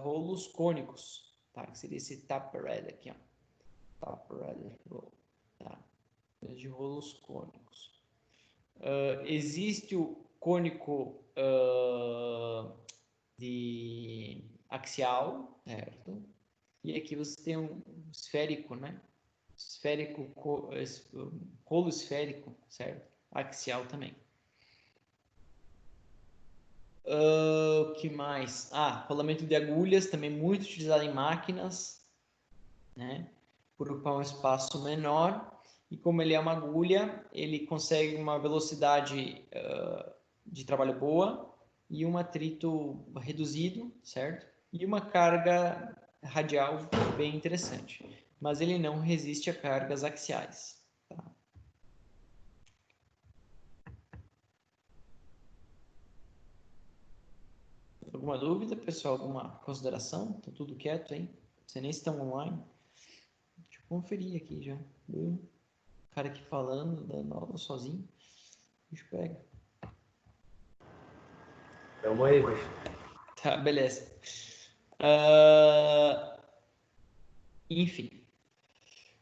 rolos cônicos, tá? Que seria esse tapered aqui, ó. Tapered roll, tá? De rolos cônicos. Existe o cônico de axial, certo? E aqui você tem um esférico, né? Esférico, rolo esférico, certo? Axial também. O que mais? Rolamento de agulhas, também muito utilizado em máquinas, né? Por ocupar um espaço menor. E como ele é uma agulha, ele consegue uma velocidade de trabalho boa e um atrito reduzido, certo? E uma carga radial bem interessante. Mas ele não resiste a cargas axiais. Tá? Alguma dúvida, pessoal? Alguma consideração? Tá tudo quieto, hein? Vocês nem estão online. Deixa eu conferir aqui já. O cara aqui falando, dando aula sozinho. Deixa eu pegar. Tamo aí, bicho. Tá, beleza. Enfim.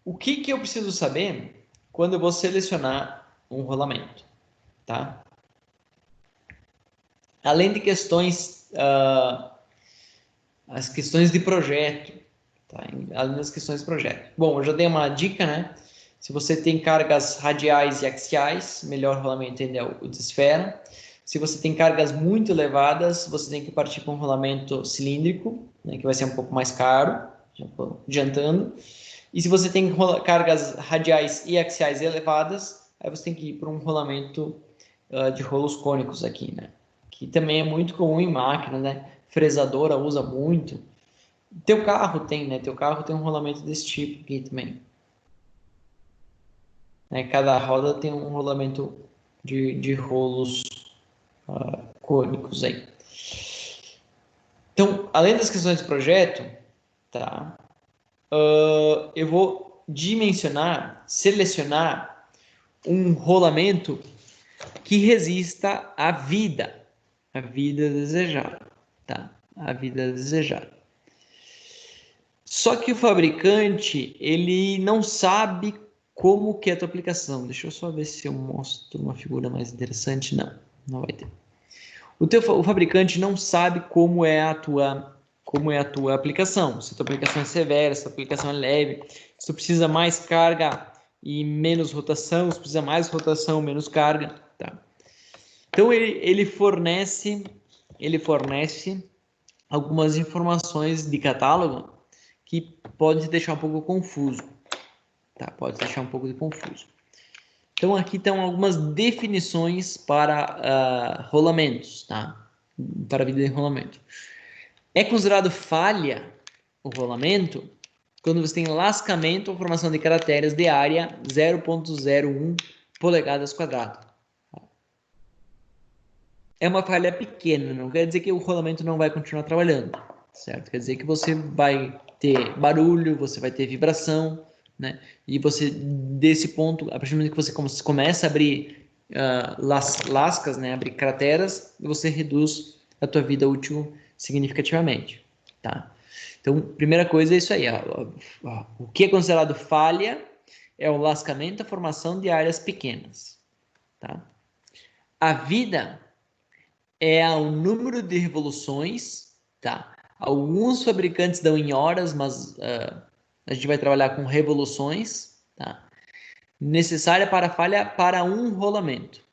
O que eu preciso saber quando eu vou selecionar um rolamento, tá? Além de questões, as questões de projeto, tá? Além das questões de projeto. Bom, eu já dei uma dica, né? Se você tem cargas radiais e axiais, melhor rolamento ainda é o de esfera. Se você tem cargas muito elevadas, você tem que partir para um rolamento cilíndrico, né, que vai ser um pouco mais caro, já estou adiantando. E se você tem cargas radiais e axiais elevadas, aí você tem que ir para um rolamento de rolos cônicos aqui, né? Que também é muito comum em máquina, né? Fresadora usa muito. Teu carro tem, né? Teu carro tem um rolamento desse tipo aqui também. Né? Cada roda tem um rolamento de rolos cônicos aí. Então, além das questões de projeto, tá? Eu vou dimensionar, selecionar um rolamento que resista à vida desejada, tá? A vida desejada. Só que o fabricante, ele não sabe como que é a tua aplicação. Deixa eu só ver se eu mostro uma figura mais interessante. Não vai ter. O fabricante não sabe como é a tua aplicação. Se a tua aplicação é severa, se a tua aplicação é leve, se tu precisa mais carga e menos rotação, se precisa mais rotação, menos carga, tá? Então ele fornece algumas informações de catálogo que pode deixar um pouco confuso, tá? Pode deixar um pouco confuso. Então aqui estão algumas definições para rolamentos, tá? Para vida de rolamento. É considerado falha o rolamento quando você tem lascamento ou formação de caracteres de área 0,01 polegadas quadradas. É uma falha pequena, não quer dizer que o rolamento não vai continuar trabalhando, certo? Quer dizer que você vai ter barulho, você vai ter vibração, né? E você, desse ponto, a partir do momento que você começa a abrir lascas, né? Abrir crateras, você reduz a tua vida útil significativamente, tá? Então, primeira coisa é isso aí. O que é considerado falha é o lascamento, a formação de áreas pequenas, tá? A vida é o número de revoluções, tá? Alguns fabricantes dão em horas, mas a gente vai trabalhar com revoluções, tá? Necessária para falha para um rolamento.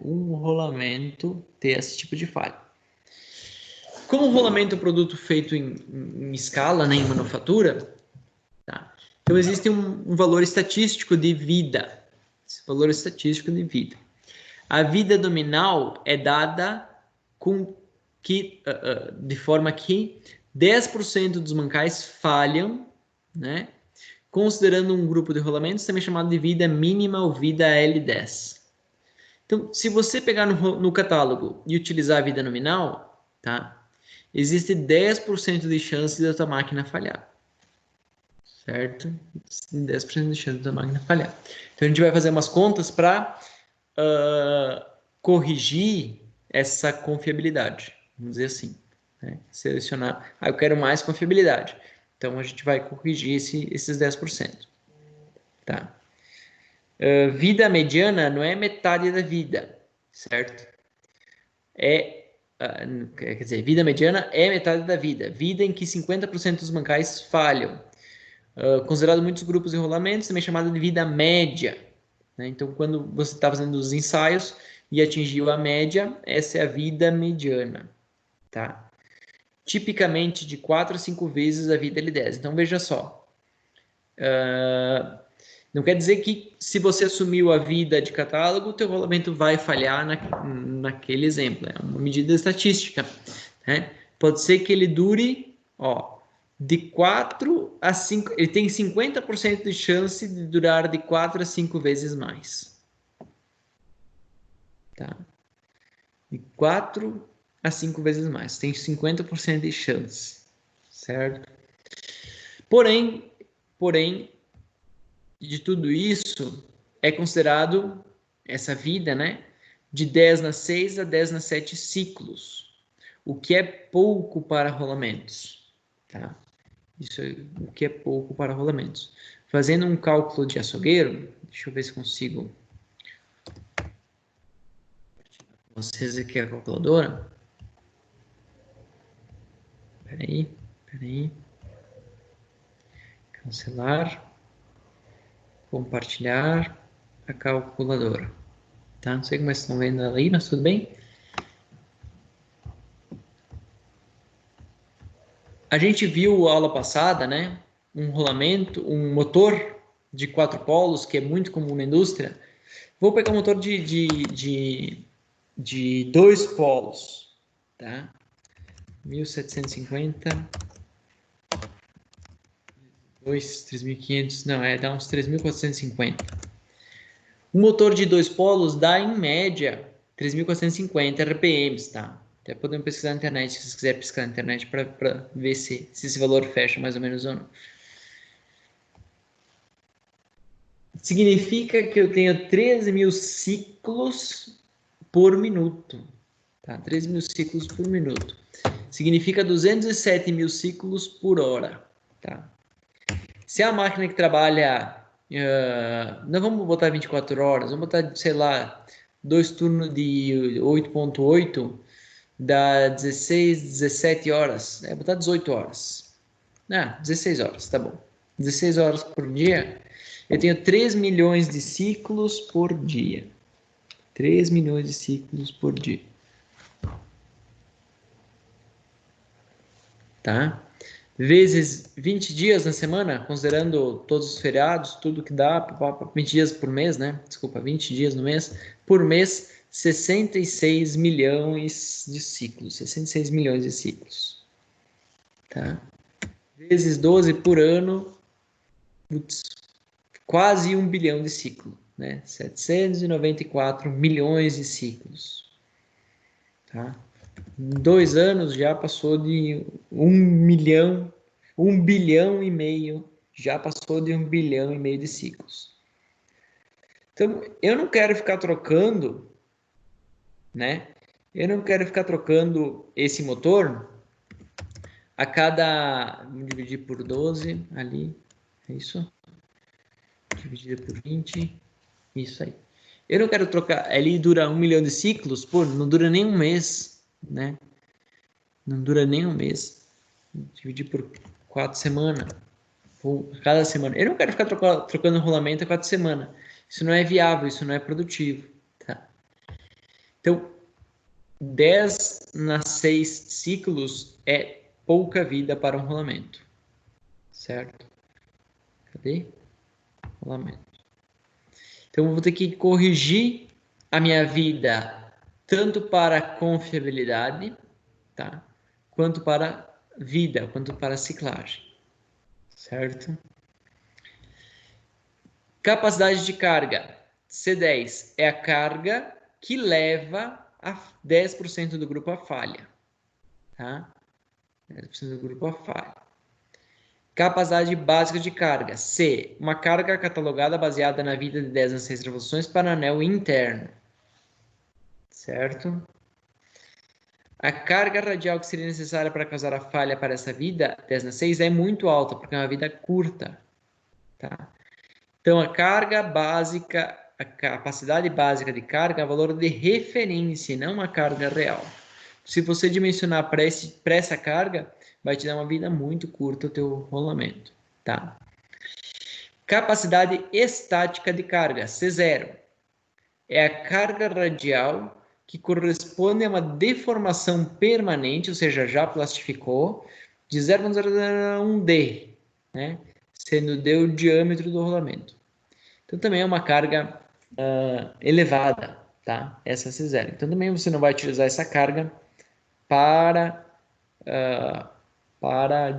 Um rolamento ter esse tipo de falha. Como o rolamento é um produto feito em escala, né, em manufatura, tá? Então existe um valor estatístico de vida. Esse valor estatístico de vida. A vida nominal é dada de forma que 10% dos mancais falham, né? Considerando um grupo de rolamentos também chamado de vida mínima ou vida L10. Então, se você pegar no catálogo e utilizar a vida nominal, tá? Existe 10% de chance da tua máquina falhar. Certo? 10% de chance da máquina falhar. Então, a gente vai fazer umas contas para corrigir essa confiabilidade. Vamos dizer assim. Né? Selecionar. Eu quero mais confiabilidade. Então, a gente vai corrigir esses 10%. Tá? Vida mediana não é metade da vida, certo? Quer dizer, vida mediana é metade da vida. Vida em que 50% dos mancais falham. Considerado muitos grupos de rolamentos, também chamada de vida média. Né? Então, quando você está fazendo os ensaios e atingiu a média, essa é a vida mediana. Tá? Tipicamente de 4 a 5 vezes a vida L10. Então, veja só. Não quer dizer que se você assumiu a vida de catálogo, o teu rolamento vai falhar naquele exemplo. É uma medida estatística. Né? Pode ser que ele dure, de 4 a 5... Ele tem 50% de chance de durar de 4 a 5 vezes mais. Tá? De 4 a 5 vezes mais. Tem 50% de chance. Certo? Porém, de tudo isso, é considerado essa vida, né? De 10 na 6 a 10 na 7 ciclos. O que é pouco para rolamentos. Tá? Isso é o que é pouco para rolamentos. Fazendo um cálculo de açougueiro, deixa eu ver se consigo. Vocês aqui a calculadora. Peraí. Cancelar. Compartilhar a calculadora. Tá? Não sei como vocês estão vendo ela aí, mas tudo bem. A gente viu a aula passada, né? Um rolamento, um motor de 4 polos, que é muito comum na indústria. Vou pegar um motor de 2 polos, tá? 1750, 3.500, não, dá uns 3.450. Um motor de 2 polos dá, em média, 3.450 RPMs, tá? Até podemos pesquisar na internet, se vocês quiserem pesquisar na internet para ver se esse valor fecha mais ou menos ou não. Significa que eu tenho 13.000 ciclos por minuto. Tá? 13.000 ciclos por minuto. Significa 207.000 ciclos por hora. Tá? Se a máquina que trabalha... não vamos botar 24 horas, vamos botar, sei lá, 2 turnos de 8.8, dá 16, 17 horas. Botar 18 horas. 16 horas, tá bom. 16 horas por dia. Eu tenho 3 milhões de ciclos por dia. 3 milhões de ciclos por dia. Tá? Vezes 20 dias na semana, considerando todos os feriados, tudo que dá, 20 dias por mês, né? Desculpa, 20 dias no mês. Por mês, 66 milhões de ciclos. 66 milhões de ciclos. Tá? Vezes 12 por ano, quase 1 bilhão de ciclos. Né? 794 milhões de ciclos. Tá? Em 2 anos já passou de 1 bilhão e meio, já passou de 1 bilhão e meio de ciclos. Então, eu não quero ficar trocando, né? Eu não quero ficar trocando esse motor a cada... Vamos dividir por 12 ali, é isso? Dividido por 20, isso aí. Eu não quero trocar, ele dura 1 milhão de ciclos, pô, não dura nem um mês, né? Não dura nem um mês. Dividir por 4 semanas. cada semana. Eu não quero ficar trocando rolamento a cada semana. Isso não é viável, isso não é produtivo. Tá? Então, 10/6 ciclos é pouca vida para um rolamento. Certo? Cadê? Rolamento. Então, eu vou ter que corrigir a minha vida tanto para confiabilidade, tá? Quanto para vida, quanto para ciclagem. Certo? Capacidade de carga. C10 é a carga que leva a 10% do grupo à falha. Tá? 10% do grupo à falha. Capacidade básica de carga. C. Uma carga catalogada baseada na vida de 10/6 revoluções para anel interno. Certo? A carga radial que seria necessária para causar a falha para essa vida, 10/6, é muito alta, porque é uma vida curta. Tá? Então, a carga básica, a capacidade básica de carga é o valor de referência, não uma carga real. Se você dimensionar para essa carga, vai te dar uma vida muito curta o teu rolamento. Tá? Capacidade estática de carga, C0. É a carga radial que corresponde a uma deformação permanente, ou seja, já plastificou, de 0,01 D, né? Sendo D o diâmetro do rolamento. Então, também é uma carga elevada, tá? Essa C0. Então, também você não vai utilizar essa carga para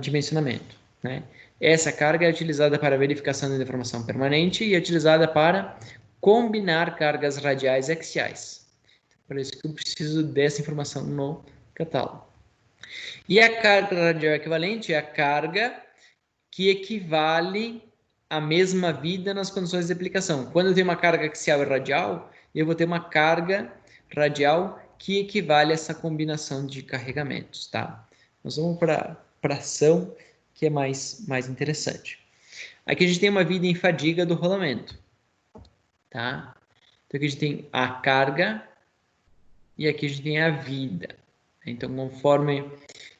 dimensionamento, né? Essa carga é utilizada para verificação de deformação permanente e é utilizada para combinar cargas radiais axiais. Por isso que eu preciso dessa informação no catálogo. E a carga radial equivalente é a carga que equivale à mesma vida nas condições de aplicação. Quando eu tenho uma carga axial e radial, eu vou ter uma carga radial que equivale a essa combinação de carregamentos, tá? Nós vamos para a ação, que é mais interessante. Aqui a gente tem uma vida em fadiga do rolamento, tá? Então aqui a gente tem a carga e aqui a gente tem a vida. Então, conforme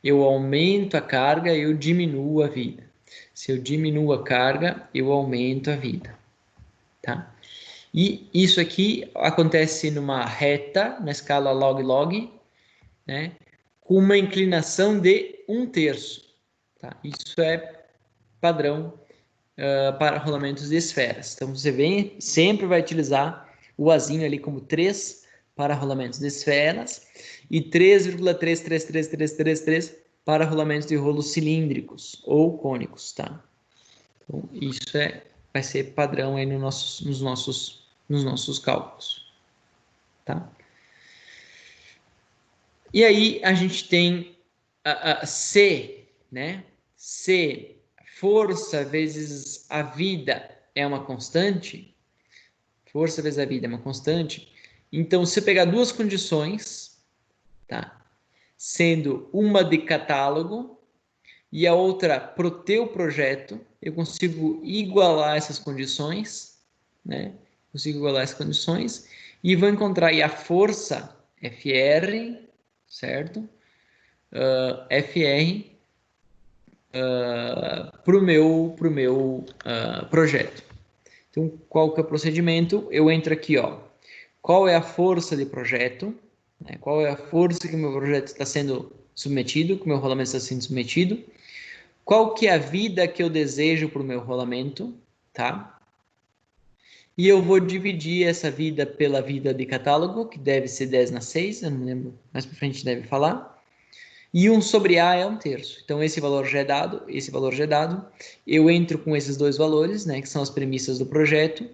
eu aumento a carga, eu diminuo a vida. Se eu diminuo a carga, eu aumento a vida. Tá? E isso aqui acontece numa reta, na escala log-log, né? Com uma inclinação de 1/3. Tá? Isso é padrão para rolamentos de esferas. Então, você sempre vai utilizar o Azinho ali como 3 para rolamentos de esferas e 3,33333 para rolamentos de rolos cilíndricos ou cônicos, tá? Então, isso vai ser padrão aí nos nossos cálculos, tá? E aí a gente tem a C, né? C, força vezes a vida é uma constante. Força vezes a vida é uma constante. Então, se eu pegar duas condições, tá? Sendo uma de catálogo e a outra pro teu projeto, eu consigo igualar essas condições, né? Consigo igualar essas condições e vou encontrar aí a força FR, certo? FR para o meu projeto. Então, qual que é o procedimento? Eu entro aqui, ó. Qual é a força de projeto? Né? Qual é a força que o meu projeto está sendo submetido, que o meu rolamento está sendo submetido? Qual que é a vida que eu desejo para o meu rolamento, tá? E eu vou dividir essa vida pela vida de catálogo, que deve ser 10/6, eu não lembro, mais para frente deve falar. E 1 sobre A é 1/3. Então, esse valor já é dado, esse valor já é dado. Eu entro com esses dois valores, né, que são as premissas do projeto,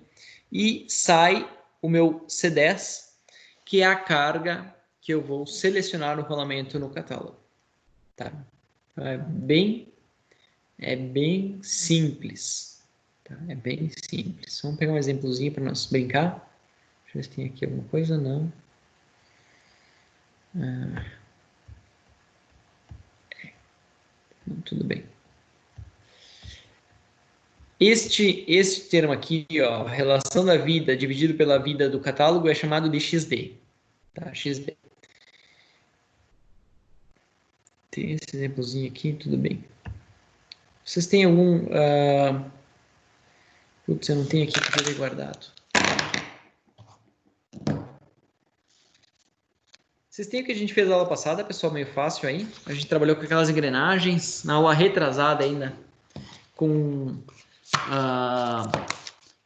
e sai o meu C10, que é a carga que eu vou selecionar o rolamento no catálogo. Tá? É bem simples. Tá? É bem simples. Vamos pegar um exemplozinho para nós brincar. Deixa eu ver se tem aqui alguma coisa. Não. Não, tudo bem. Este termo aqui, ó, relação da vida dividido pela vida do catálogo, é chamado de XD. Tá? XD. Tem esse exemplozinho aqui, tudo bem. Vocês têm algum... Putz, eu não tenho aqui para ver guardado. Vocês têm o que a gente fez na aula passada, pessoal, meio fácil aí. A gente trabalhou com aquelas engrenagens, na aula retrasada ainda, com a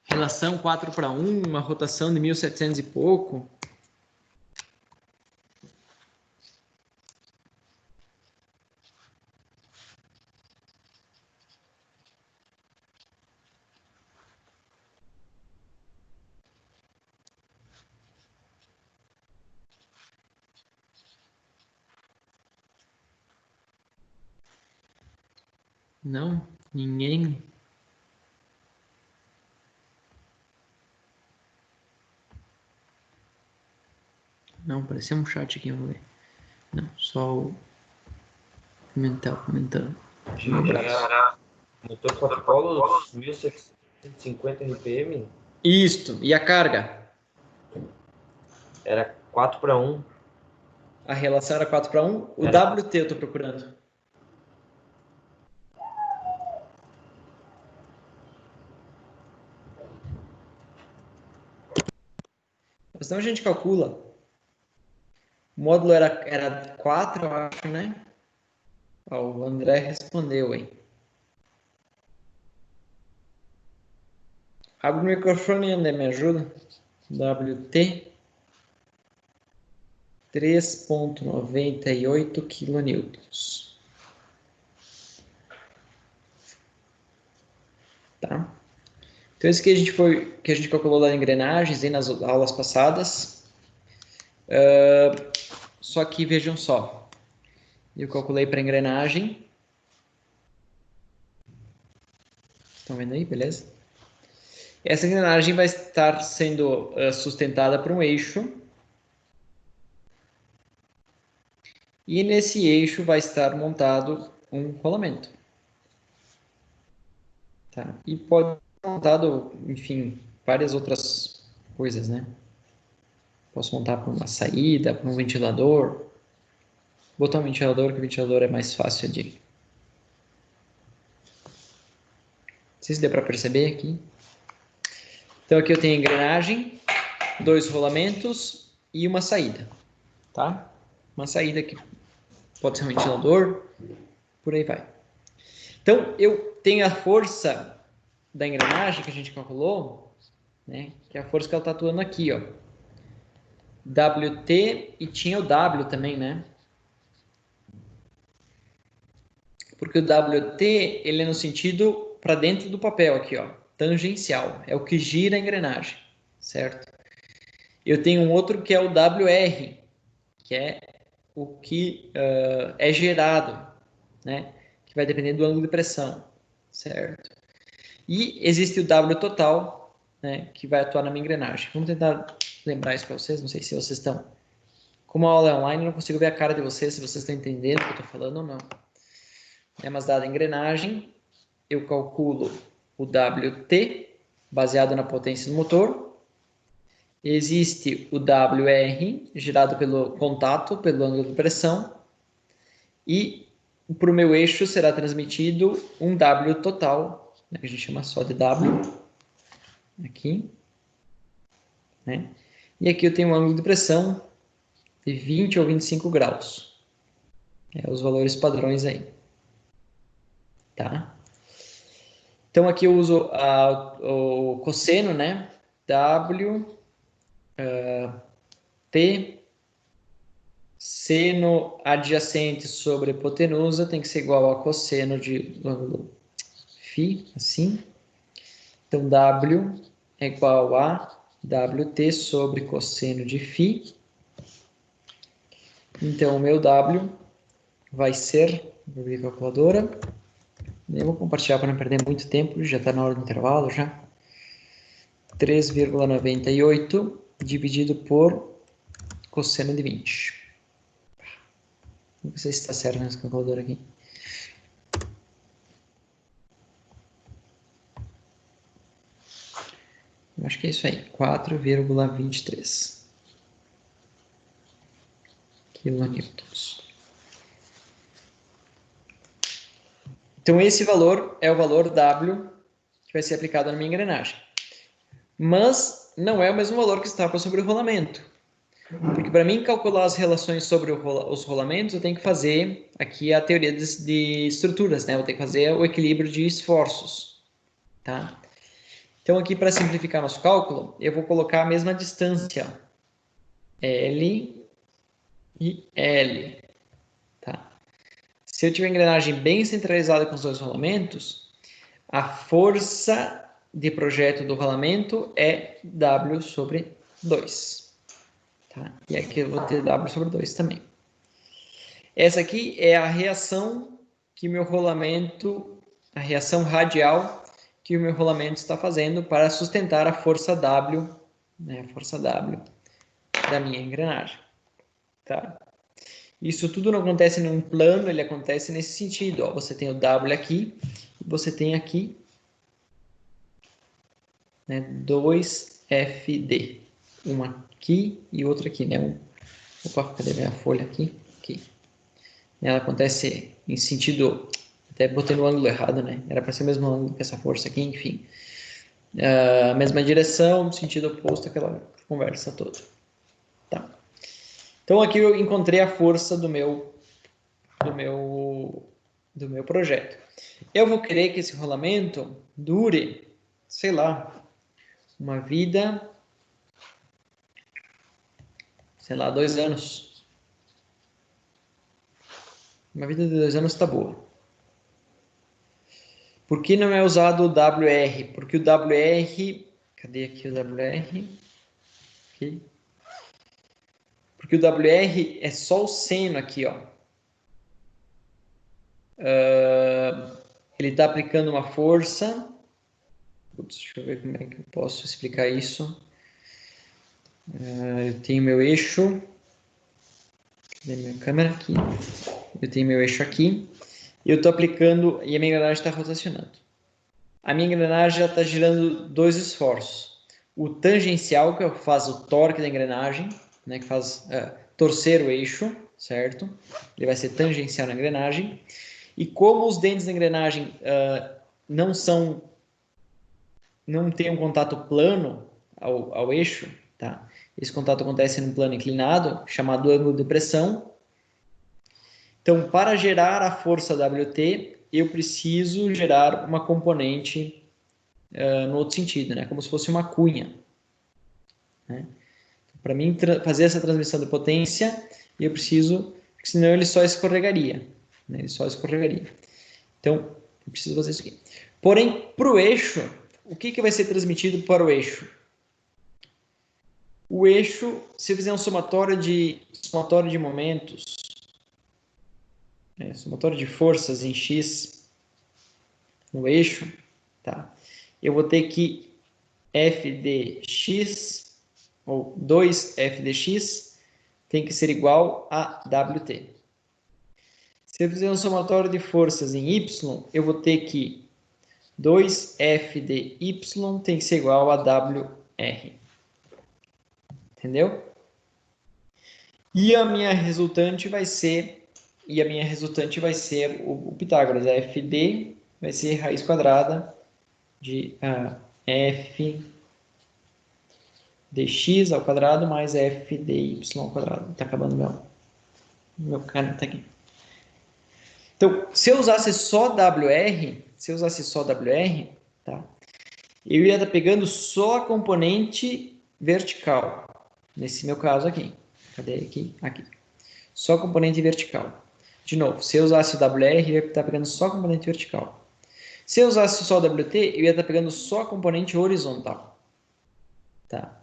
relação 4:1, uma rotação de 1.700 e pouco. Não? Ninguém? Não, apareceu um chat aqui, eu vou ver. Não, só o Pimentel comentando. Um abraço. Motor 4 polos, 1.750 RPM? Isto, e a carga? Era 4:1. A relação era 4:1. O Era. WT eu tô procurando. Então a gente calcula. O módulo era 4, eu acho, né? Ó, o André respondeu, hein? Abre o microfone, André, me ajuda. WT 3,98 kN. Tá? Então, isso que a gente calculou lá em engrenagens aí nas aulas passadas. Só que vejam só. Eu calculei para engrenagem. Estão vendo aí, beleza? Essa engrenagem vai estar sendo sustentada por um eixo. E nesse eixo vai estar montado um rolamento. Tá? E pode ser montado, enfim, várias outras coisas, né? Posso montar para uma saída, para um ventilador. Vou botar um ventilador, que o ventilador é mais fácil de... Não sei se deu para perceber aqui. Então aqui eu tenho a engrenagem, 2 rolamentos e uma saída, tá? Uma saída que pode ser um ventilador, por aí vai. Então eu tenho a força da engrenagem que a gente calculou, né? Que é a força que ela está atuando aqui, ó. WT e tinha o W também, né? Porque o WT, ele é no sentido para dentro do papel aqui, ó, tangencial, é o que gira a engrenagem, certo? Eu tenho um outro que é o WR, que é o que é gerado, né? Que vai depender do ângulo de pressão, certo? E existe o W total, né? Que vai atuar na minha engrenagem. Vamos tentar lembrar isso para vocês, não sei se vocês estão... Como a aula é online, eu não consigo ver a cara de vocês, se vocês estão entendendo o que eu estou falando ou não. Mas dada a engrenagem, eu calculo o WT, baseado na potência do motor. Existe o WR, gerado pelo contato, pelo ângulo de pressão. E para o meu eixo será transmitido um W total, né, que a gente chama só de W. Aqui. Né? E aqui eu tenho um ângulo de pressão de 20 ou 25 graus. Os valores padrões aí. Tá? Então, aqui eu uso o cosseno, né? W, T, seno adjacente sobre hipotenusa tem que ser igual a cosseno do ângulo φ, assim. Então, W é igual a WT sobre cosseno de φ. Então, o meu W vai ser, vou abrir a calculadora, eu vou compartilhar para não perder muito tempo, já está na hora do intervalo já. 3,98 dividido por cosseno de 20. Não sei se está certo nessa calculadora aqui. Eu acho que é isso aí, 4,23 quilonewtons. Então, esse valor é o valor W que vai ser aplicado na minha engrenagem. Mas não é o mesmo valor que está sobre o rolamento. Porque para mim calcular as relações sobre os rolamentos, eu tenho que fazer aqui a teoria de estruturas, né? Eu tenho que fazer o equilíbrio de esforços, tá? Então, aqui para simplificar nosso cálculo, eu vou colocar a mesma distância, L e L, tá? Se eu tiver a engrenagem bem centralizada com os dois rolamentos, a força de projeto do rolamento é W sobre 2. Tá? E aqui eu vou ter W sobre 2 também. Essa aqui é a reação que meu rolamento, a reação radial que o meu rolamento está fazendo para sustentar a força W, né, a força W da minha engrenagem. Tá? Isso tudo não acontece num plano, ele acontece nesse sentido. Ó. Você tem o W aqui, você tem aqui, né, 2FD. Uma aqui e outra aqui, né? Opa, cadê minha folha aqui? Aqui. Ela acontece em sentido... Até botei no ângulo errado, né? Era para ser o mesmo ângulo que essa força aqui, enfim. A mesma direção, sentido oposto àquela conversa toda. Tá. Então, aqui eu encontrei a força do meu projeto. Eu vou querer que esse rolamento dure, sei lá, uma vida... sei lá, 2 anos. Uma vida de 2 anos está boa. Por que não é usado o WR? Porque o WR... Cadê aqui o WR? Aqui. Porque o WR é só o seno aqui, ó. Ele está aplicando uma força. Putz, deixa eu ver como é que eu posso explicar isso. Eu tenho meu eixo. Cadê minha câmera? Aqui. Eu tenho meu eixo aqui. E eu estou aplicando... E a minha engrenagem está rotacionando. A minha engrenagem já está girando 2 esforços. O tangencial, que faz o torque da engrenagem, né, que faz torcer o eixo, certo? Ele vai ser tangencial na engrenagem. E como os dentes da engrenagem não tem um contato plano ao eixo, tá? Esse contato acontece num plano inclinado, chamado ângulo de pressão. Então, para gerar a força WT, eu preciso gerar uma componente no outro sentido, né? Como se fosse uma cunha. Né? Para mim fazer essa transmissão de potência, eu preciso, porque senão ele só escorregaria. Né? Ele só escorregaria. Então, eu preciso fazer isso aqui. Porém, para o eixo, o que vai ser transmitido para o eixo? O eixo, se eu fizer um somatório de momentos, somatório de forças em X no eixo, tá? Eu vou ter que f de x, ou 2f de x, tem que ser igual a Wt. Se eu fizer um somatório de forças em y, eu vou ter que 2f de y tem que ser igual a WR. Entendeu? E a minha resultante vai ser o Pitágoras. A FD vai ser raiz quadrada de f dx ao quadrado mais f dy ao quadrado. Está acabando meu caneta aqui. Então, se eu usasse só WR, tá? Eu ia estar pegando só a componente vertical. Nesse meu caso aqui. Cadê aqui? Aqui. Só a componente vertical. De novo, se eu usasse o WR, eu ia estar pegando só a componente vertical. Se eu usasse só o WT, eu ia estar pegando só a componente horizontal. Tá?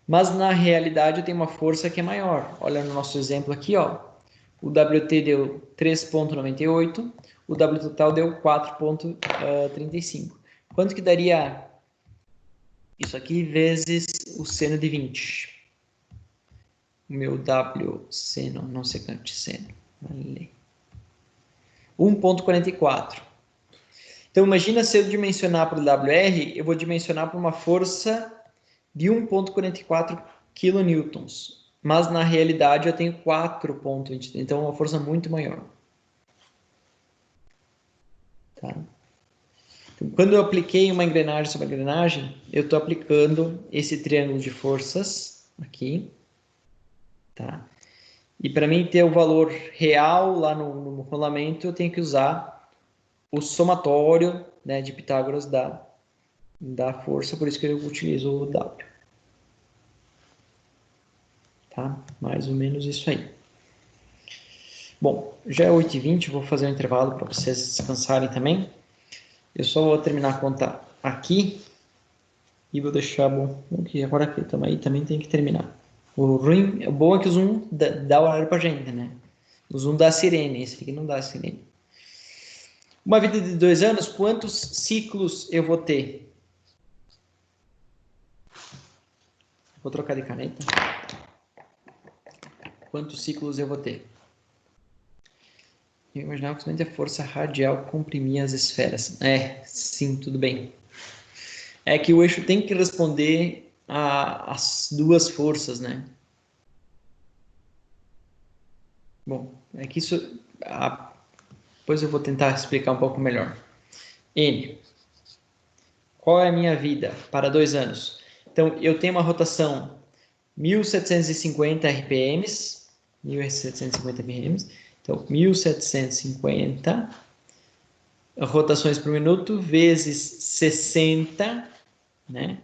Mas na realidade eu tenho uma força que é maior. Olha no nosso exemplo aqui, ó. O WT deu 3,98, o W total deu 4,35. Quanto que daria isso aqui vezes o seno de 20? O meu W seno, não secante seno. 1,44. Então imagina se eu dimensionar para o WR, eu vou dimensionar para uma força de 1,44 kN. Mas na realidade eu tenho 4,23, então é uma força muito maior. Tá? Então, quando eu apliquei uma engrenagem sobre a engrenagem, eu estou aplicando esse triângulo de forças aqui. Tá? E para mim ter o valor real lá no rolamento, eu tenho que usar o somatório, né, de Pitágoras da força, por isso que eu utilizo o W. Tá? Mais ou menos isso aí. Bom, já é 8h20, vou fazer um intervalo para vocês descansarem também. Eu só vou terminar a conta aqui e vou deixar, bom, que agora aqui também tem que terminar. O bom é que o Zoom dá horário pra gente, né? O Zoom dá sirene, esse aqui não dá sirene. Uma vida de 2 anos, quantos ciclos eu vou ter? Vou trocar de caneta. Quantos ciclos eu vou ter? Eu imaginava que somente a força radial comprimia as esferas. Sim, tudo bem. É que o eixo tem que responder às duas forças, né? Bom, é que isso... Depois eu vou tentar explicar um pouco melhor. N. Qual é a minha vida para 2 anos? Então, eu tenho uma rotação 1.750 RPMs. 1.750 RPMs. Então, 1.750 rotações por minuto vezes 60, né?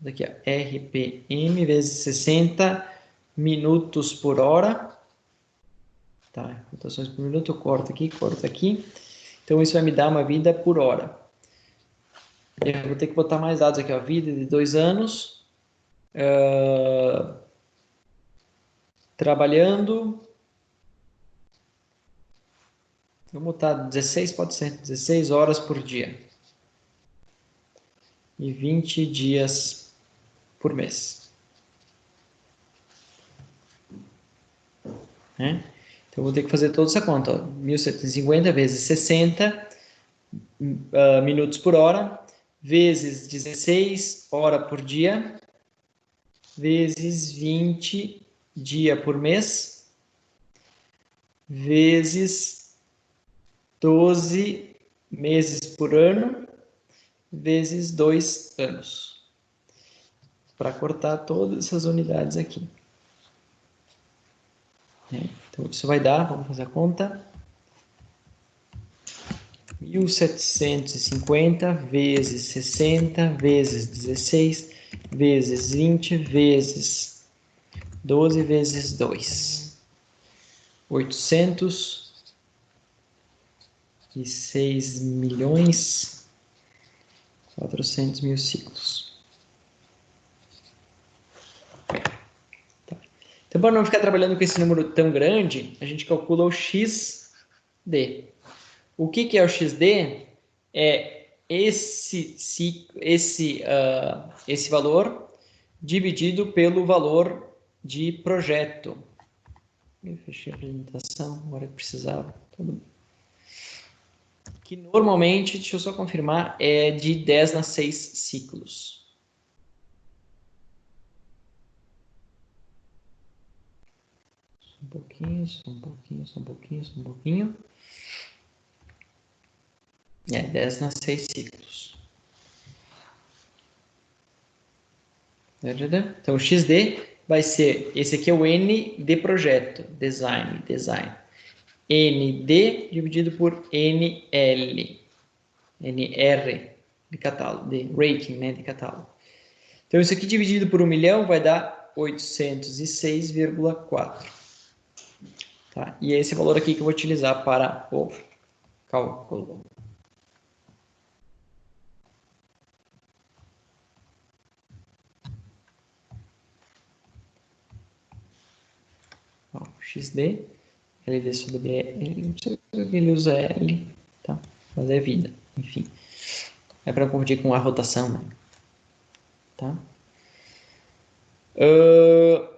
Daqui, ó, RPM vezes 60 minutos por hora. Tá, rotações por minuto, eu corto aqui, corto aqui. Então, isso vai me dar uma vida por hora. Eu vou ter que botar mais dados aqui, ó. Vida de 2 anos. Trabalhando. Vamos botar 16, pode ser. 16 horas por dia. E 20 dias por mês. Né? Então, eu vou ter que fazer toda essa conta. Ó. 1.750 vezes 60 minutos por hora, vezes 16 horas por dia, vezes 20 dia por mês, vezes 12 meses por ano, vezes 2 anos. Para cortar todas essas unidades aqui. Então, isso vai dar, vamos fazer a conta, 1.750 vezes 60 vezes 16 vezes 20 vezes 12 vezes 2. 806 milhões 400 mil ciclos. Tá. Então, para não ficar trabalhando com esse número tão grande, a gente calcula o XD. O que é o XD? É esse valor dividido pelo valor de projeto. Eu fechei a apresentação, agora que precisava. Que normalmente, deixa eu só confirmar, é de 10 a 6 ciclos. Um pouquinho, só um pouquinho, só um pouquinho, só um pouquinho. 10 a 6 ciclos. Então, o XD vai ser, esse aqui é o N de projeto, design. ND dividido por NL. NR de catálogo, de rating, né, de catálogo. Então, isso aqui dividido por 1 milhão vai dar 806,4. Tá? E é esse valor aqui que eu vou utilizar para o cálculo. Ó, XD, LD sobre L, não sei porque ele usa L, tá? Mas é vida, enfim. É para confundir com a rotação, né? Tá?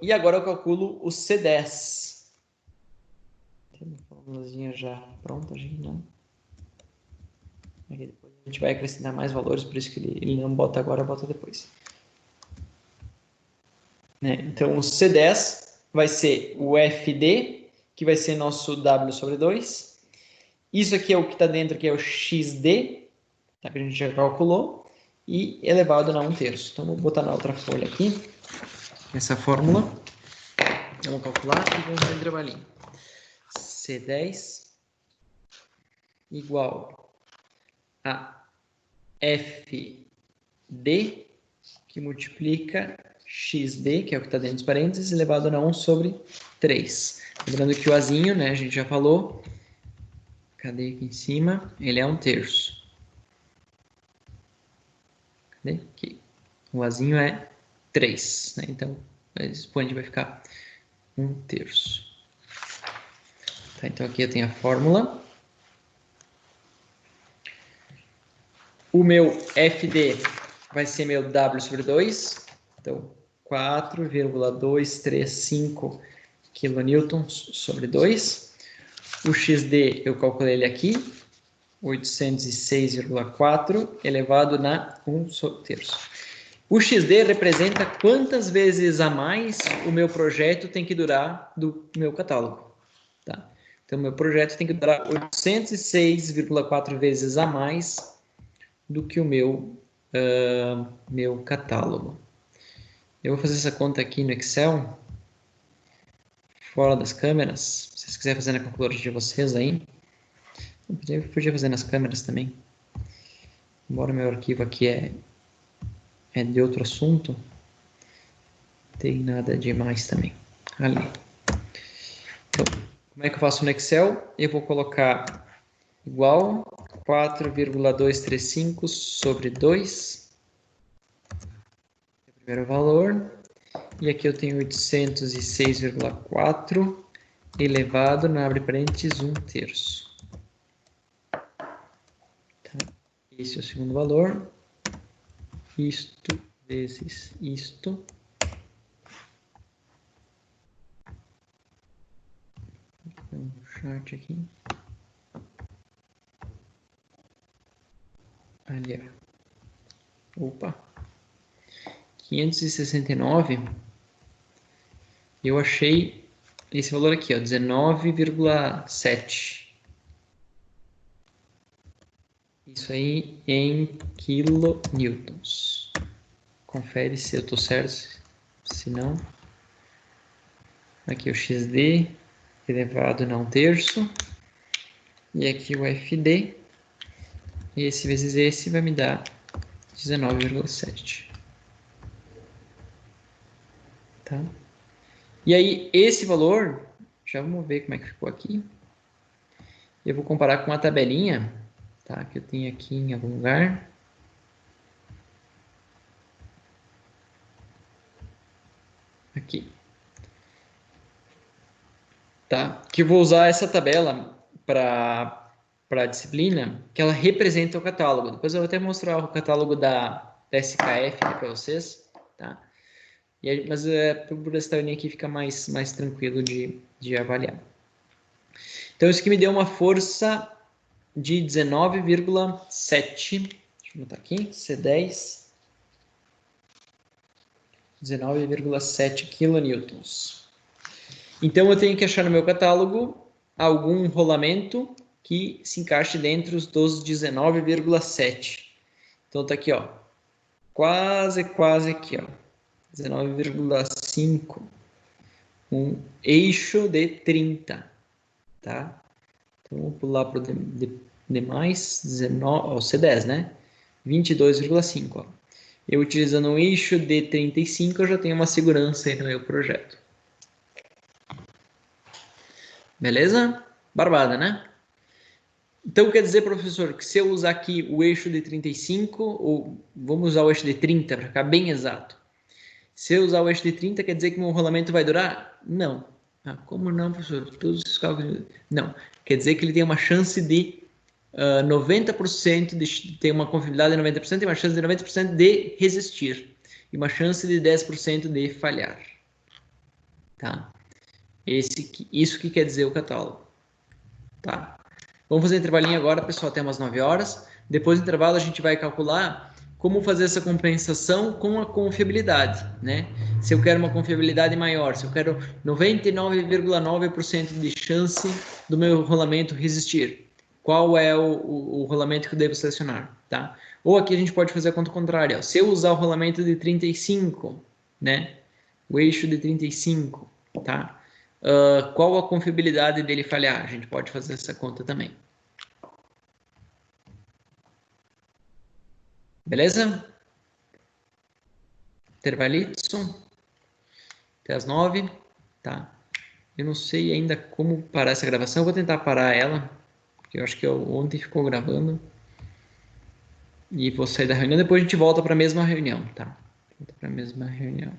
E agora eu calculo o C10. Tem uma formulazinha já pronta, gente, não? Aqui depois a gente vai acrescentar mais valores, por isso que ele não bota agora, bota depois. Né? Então, o C10 vai ser o FD, que vai ser nosso W sobre 2, Isso aqui é o que está dentro, que é o XD, tá? Que a gente já calculou, e elevado a 1/3. Então, vou botar na outra folha aqui, essa fórmula. Vamos calcular e vamos fazer um trabalhinho. C10 igual a FD, que multiplica XD, que é o que está dentro dos parênteses, elevado a 1/3. Lembrando que o Azinho, né, a gente já falou, cadê aqui em cima? Ele é 1/3. Cadê? Aqui. O Azinho é 3, né? Então, o expoente vai ficar 1/3. Tá, então aqui eu tenho a fórmula. O meu FD vai ser meu W/2. Então, 4,235 kN sobre 2. O XD, eu calculei ele aqui. 806,4 elevado a 1/3. O XD representa quantas vezes a mais o meu projeto tem que durar do meu catálogo. Tá? Então, meu projeto tem que durar 806,4 vezes a mais do que o meu catálogo. Eu vou fazer essa conta aqui no Excel, fora das câmeras. Se vocês quiserem fazer na calculadora de vocês aí, eu podia fazer nas câmeras também. Embora meu arquivo aqui é de outro assunto, não tem nada demais também. Ali. Então, como é que eu faço no Excel? Eu vou colocar igual 4,235 sobre 2. É o primeiro valor. E aqui eu tenho 806,4 elevado, na abre parênteses, 1/3. Tá? Esse é o segundo valor. Isto vezes isto. Um chart aqui. Ali, ó. Opa. 569. Eu achei esse valor aqui, ó, 19,7. Isso aí em kilonewtons. Confere se eu estou certo, se não. Aqui o XD elevado a 1/3. E aqui o FD. Esse vezes esse vai me dar 19,7. Tá? E aí, esse valor, já vamos ver como é que ficou aqui. Eu vou comparar com a tabelinha, tá? Que eu tenho aqui em algum lugar. Aqui. Tá? Que eu vou usar essa tabela para a disciplina, que ela representa o catálogo. Depois eu vou até mostrar o catálogo da SKF para vocês, tá? Mas por essa tabelinha aqui fica mais tranquilo de avaliar. Então, isso aqui me deu uma força de 19,7. Deixa eu botar aqui, C10. 19,7 kilonewtons. Então, eu tenho que achar no meu catálogo algum rolamento que se encaixe dentro dos 19,7. Então, tá aqui, ó. Quase aqui, ó. 19,5. Um eixo de 30. Tá? Então, vamos pular para o demais. O C10, né? 22,5. Eu utilizando um eixo de 35, eu já tenho uma segurança aí no meu projeto. Beleza? Barbada, né? Então, quer dizer, professor, que se eu usar aqui o eixo de 35, ou vamos usar o eixo de 30 para ficar bem exato. Se eu usar o eixo de 30, quer dizer que meu rolamento vai durar? Não. Ah, como não, professor? Todos os cálculos... Não. Quer dizer que ele tem uma chance de 90% de ter uma confiabilidade de 90% e uma chance de 90% de resistir. E uma chance de 10% de falhar. Tá? Isso que quer dizer o catálogo. Tá? Vamos fazer intervalinho agora, pessoal, até umas 9 horas. Depois do intervalo a gente vai calcular como fazer essa compensação com a confiabilidade, né? Se eu quero uma confiabilidade maior, se eu quero 99,9% de chance do meu rolamento resistir, qual é o rolamento que eu devo selecionar, tá? Ou aqui a gente pode fazer a conta contrária. Ó. Se eu usar o rolamento de 35, né? O eixo de 35, tá? Qual a confiabilidade dele falhar? A gente pode fazer essa conta também. Beleza? Intervalito. Até as 9, tá? Eu não sei ainda como parar essa gravação. Eu vou tentar parar ela, porque eu acho que ontem ficou gravando. E vou sair da reunião. Depois a gente volta para a mesma reunião, tá? Volta para a mesma reunião.